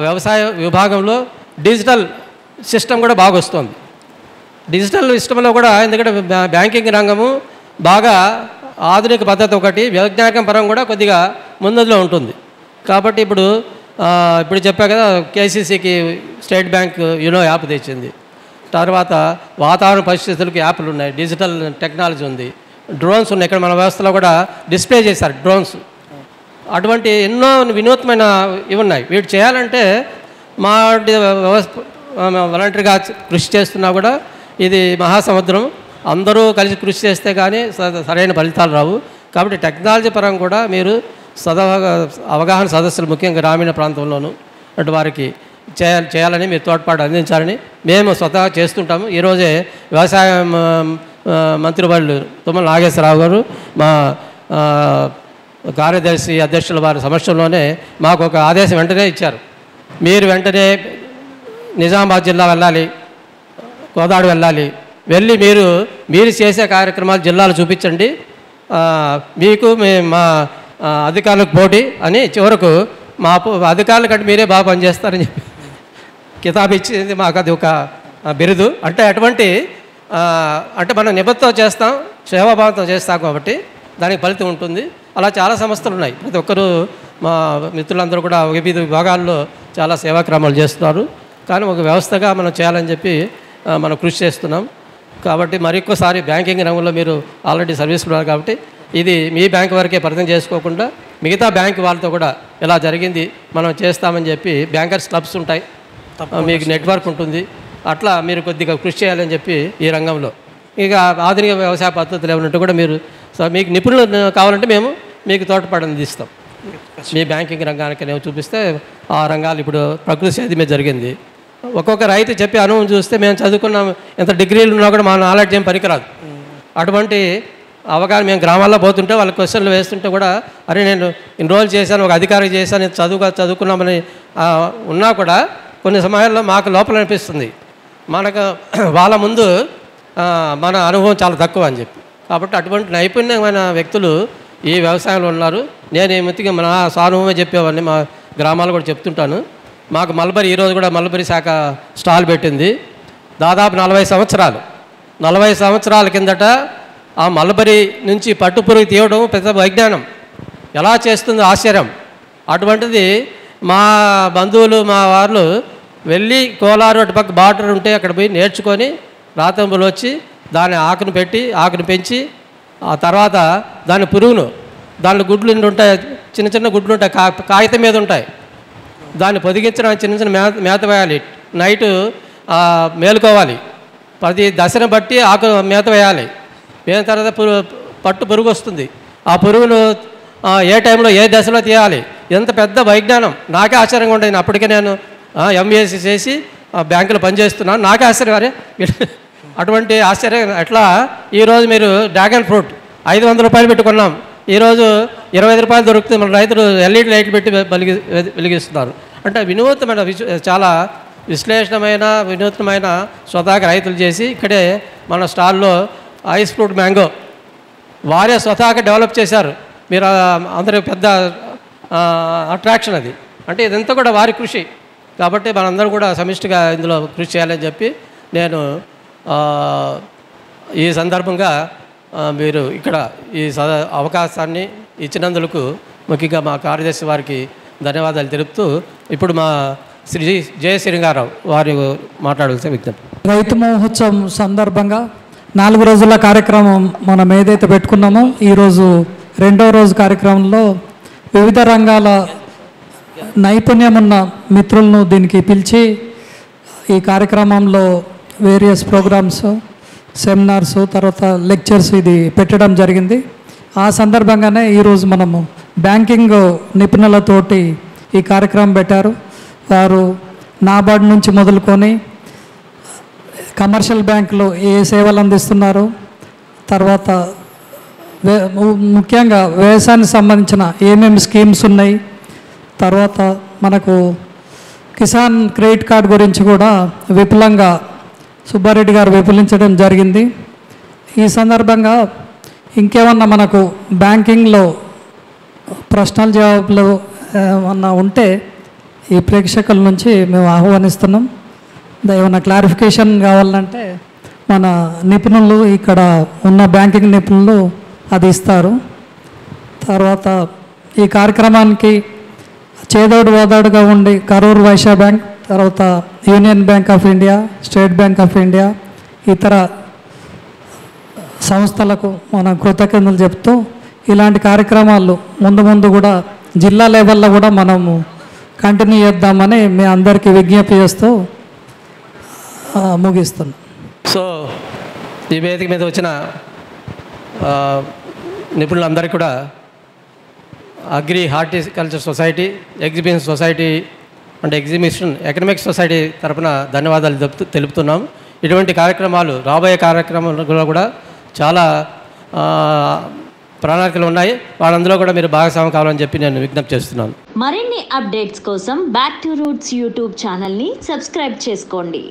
వ్యవసాయ విభాగంలో డిజిటల్ సిస్టమ్ కూడా బాగా వస్తుంది. డిజిటల్ సిస్టంలో కూడా ఎందుకంటే బ్యాంకింగ్ రంగము బాగా ఆధునిక పద్ధతి ఒకటి, వైజ్ఞానిక పరం కూడా కొద్దిగా ముందులో ఉంటుంది. కాబట్టి ఇప్పుడు చెప్పా కదా, కేసీసీకి స్టేట్ బ్యాంక్ యూనో యాప్ తెచ్చింది. తర్వాత వాతావరణ పరిస్థితులకు యాప్లు ఉన్నాయి, డిజిటల్ టెక్నాలజీ ఉంది, డ్రోన్స్ ఉన్నాయి. ఇక్కడ మన వ్యవస్థలో కూడా డిస్ప్లే చేశారు డ్రోన్స్. అటువంటి ఎన్నో వినూత్నమైన ఇవి ఉన్నాయి. వీటి చేయాలంటే మా వ్యవస్థ వాలంటరీగా కృషి చేస్తున్నా కూడా ఇది మహాసముద్రం. అందరూ కలిసి కృషి చేస్తే కానీ సరైన ఫలితాలు రావు. కాబట్టి టెక్నాలజీ పరంగా కూడా మీరు అవగాహన సదస్సులు ముఖ్యంగా గ్రామీణ ప్రాంతంలోనూ అటు వారికి చేయాలని మీరు తోడ్పాటు అందించాలని మేము స్వతహా చేస్తుంటాము. ఈరోజే వ్యవసాయ మంత్రి వాళ్ళు తుమ్మల నాగేశ్వరరావు గారు మా కార్యదర్శి అధ్యక్షుల వారి సమక్షంలోనే మాకు ఒక ఆదేశం వెంటనే ఇచ్చారు. మీరు వెంటనే నిజామాబాద్ జిల్లా వెళ్ళాలి, కోదాడు వెళ్ళాలి, వెళ్ళి మీరు చేసే కార్యక్రమాలు జిల్లాలు చూపించండి, మీకు మా అధికారులకు పోటీ అని చివరకు మా అధికారుల కంటే మీరే బాగా పనిచేస్తారని చెప్పి కితాబు ఇచ్చింది మాకు. అది ఒక బిరుదు. అంటే అంటే మనం నిబద్ధతో చేస్తాం, సేవాభావంతో చేస్తాం కాబట్టి దానికి ఫలితం ఉంటుంది. అలా చాలా సంస్థలు ఉన్నాయి. ప్రతి ఒక్కరూ మా మిత్రులందరూ కూడా వివిధ విభాగాల్లో చాలా సేవాక్రమాలు చేస్తున్నారు. కానీ ఒక వ్యవస్థగా మనం చేయాలని చెప్పి మనం కృషి చేస్తున్నాం. కాబట్టి మరొక్కసారి బ్యాంకింగ్ రంగంలో మీరు ఆల్రెడీ సర్వీసులు ఉన్నారు కాబట్టి ఇది మీ బ్యాంక్ వరకే పరిమితం చేసుకోకుండా మిగతా బ్యాంక్ వాళ్ళతో కూడా ఇలా జరిగింది మనం చేస్తామని చెప్పి బ్యాంకర్స్ క్లబ్స్ ఉంటాయి, మీకు నెట్వర్క్ ఉంటుంది, అట్లా మీరు కొద్దిగా కృషి చేయాలని చెప్పి ఈ రంగంలో ఇక ఆధునిక వ్యవసాయ పద్ధతులు ఏమన్నట్టు కూడా మీరు మీకు నిపుణులు కావాలంటే మేము మీకు తోడ్పాటు అందిస్తాం. మీ బ్యాంకింగ్ రంగానికి నేను చూపిస్తే ఆ రంగాలు ఇప్పుడు ప్రకృతి సేద్యం మీద జరిగింది. ఒక్కొక్క రైతు చెప్పే అనుభవం చూస్తే మేము చదువుకున్నాం, ఎంత డిగ్రీలు ఉన్నా కూడా మా నాలెడ్జ్ ఏం పనికిరాదు. అటువంటి అవగాహన మేము గ్రామాల్లో పోతుంటే వాళ్ళ క్వశ్చన్లు వేస్తుంటే కూడా అరే నేను ఇన్ని రోజులు చేశాను, ఒక అధికారి చేశాను, నేను చదువుకున్నామని ఉన్నా కూడా కొన్ని సమయాల్లో మాకు లోపల అనిపిస్తుంది మనకు వాళ్ళ ముందు మన అనుభవం చాలా తక్కువ అని చెప్పి. కాబట్టి అటువంటి నైపుణ్యమైన వ్యక్తులు ఈ వ్యవసాయంలో ఉన్నారు. నేను ఈ మధ్యగా మన సానుభవమే చెప్పేవాడిని, మా గ్రామాలు కూడా చెప్తుంటాను. మాకు మల్బరీ ఈరోజు కూడా మల్బరీ శాఖ స్టాల్ పెట్టింది. దాదాపు 40 సంవత్సరాల కిందట ఆ మల్బరీ నుంచి పట్టుపురుగు తీయడం పెద్ద వైజ్ఞానం, ఎలా చేస్తుందో ఆశ్చర్యం. అటువంటిది మా బంధువులు మా వాళ్ళు వెళ్ళి కోలారు అటు పక్క బార్డర్ ఉంటే అక్కడ పోయి నేర్చుకొని రాతంబులు వచ్చి దాన్ని ఆకును పెంచి ఆ తర్వాత దాని పురుగును, దాని గుడ్లు ఉంటాయి, చిన్న గుడ్లు ఉంటాయి, కాగితం మీద ఉంటాయి, దాన్ని పొదిగించడానికి చిన్న మేత వేయాలి, నైటు మేలుకోవాలి, 10 దశను బట్టి ఆకు మేత వేయాలి. వేసిన తర్వాత పట్టు పురుగు వస్తుంది, ఆ పురుగును ఏ టైంలో ఏ దశలో తీయాలి. ఎంత పెద్ద వైజ్ఞానం, నాకే ఆశ్చర్యంగా ఉండేది. అప్పటికే నేను ఎంబీఎస్సీ చేసి బ్యాంకులో పనిచేస్తున్నాను, నాకే ఆశ్చర్యం. అరే అటువంటి ఆశ్చర్యం ఎట్లా. ఈరోజు మీరు డ్రాగన్ ఫ్రూట్ 500 రూపాయలు పెట్టుకున్నాం, ఈరోజు 25 రూపాయలు దొరుకుతుంది. మన రైతులు ఎల్ఈడి లైట్లు పెట్టి వెలిగిస్తున్నారు. అంటే వినూత్నమైన చాలా విశ్లేషణమైన వినూత్నమైన స్వతహాగా రైతులు చేసి ఇక్కడే మన స్టాల్లో ఐస్ ఫ్రూట్ మ్యాంగో వారే స్వతహాగా డెవలప్ చేశారు. మీరు అందరూ పెద్ద అట్రాక్షన్ అది. అంటే ఇదంతా కూడా వారి కృషి. కాబట్టి మనందరం కూడా సమిష్టిగా ఇందులో కృషి చేయాలని చెప్పి నేను ఈ సందర్భంగా మీరు ఇక్కడ ఈ అవకాశాన్ని ఇచ్చినందుకు ముఖ్యంగా మా కార్యదర్శి వారికి ధన్యవాదాలు తెలుపుతూ ఇప్పుడు మా శ్రీ జయశ్రీగారావు వారు మాట్లాడాల్సిన విజ్ఞప్తి. రైతు మహోత్సవం సందర్భంగా 4 రోజుల కార్యక్రమం మనం ఏదైతే పెట్టుకున్నామో ఈరోజు 2వ రోజు కార్యక్రమంలో వివిధ రంగాల నైపుణ్యం ఉన్న మిత్రులను దీనికి పిలిచి ఈ కార్యక్రమంలో వేరియస్ ప్రోగ్రామ్స్, సెమినార్స్, తర్వాత లెక్చర్స్ ఇది పెట్టడం జరిగింది. ఆ సందర్భంగానే ఈరోజు మనము బ్యాంకింగ్ నిపుణులతోటి ఈ కార్యక్రమం పెట్టారు. వారు నాబార్డ్ నుంచి మొదలుకొని కమర్షియల్ బ్యాంకులో ఏ సేవలు అందిస్తున్నారు, తర్వాత ముఖ్యంగా వ్యవసాయానికి సంబంధించిన ఏమేమి స్కీమ్స్ ఉన్నాయి, తర్వాత మనకు కిసాన్ క్రెడిట్ కార్డ్ గురించి కూడా విపులంగా సుబ్బారెడ్డి గారు విపులించడం జరిగింది. ఈ సందర్భంగా ఇంకేమన్నా మనకు బ్యాంకింగ్లో ప్రశ్నల జవాబులు ఏమన్నా ఉంటే ఈ ప్రేక్షకుల నుంచి మేము ఆహ్వానిస్తున్నాం. ఏమన్నా క్లారిఫికేషన్ కావాలంటే మన నిపుణులు ఇక్కడ ఉన్న బ్యాంకింగ్ నిపుణులు అది ఇస్తారు. తర్వాత ఈ కార్యక్రమానికి చేదోడు వాదోడుగా ఉండి కరూర్ వైశ్య బ్యాంక్, తర్వాత union bank of India, state bank of India, ఇతర సంస్థలకు మనం కృతజ్ఞతలు చెప్తూ ఇలాంటి కార్యక్రమాలు ముందు ముందు కూడా జిల్లా లెవెల్లో కూడా మనము కంటిన్యూ చేద్దామని మీ అందరికీ విజ్ఞప్తి చేస్తూ ముగిస్తున్నాం. సో ఈ వేదిక మీద వచ్చిన నిపుణులందరికీ కూడా agri horticulture society, exhibition society and exhibition economic society తరఫున ధన్యవాదాలు తెలుపుతున్నాం. ఇటువంటి కార్యక్రమాలు రాబోయే కార్యక్రమాలు కూడా చాలా ప్రణాళికలు ఉన్నాయి. వాళ్ళందరూ కూడా మీరు భాగస్వామ్యం కావాలని చెప్పి నేను విజ్ఞప్తి చేస్తున్నాను. మరిన్ని అప్డేట్స్ కోసం బ్యాక్ టు రూట్స్ యూట్యూబ్ ఛానల్ని సబ్స్క్రైబ్ చేసుకోండి.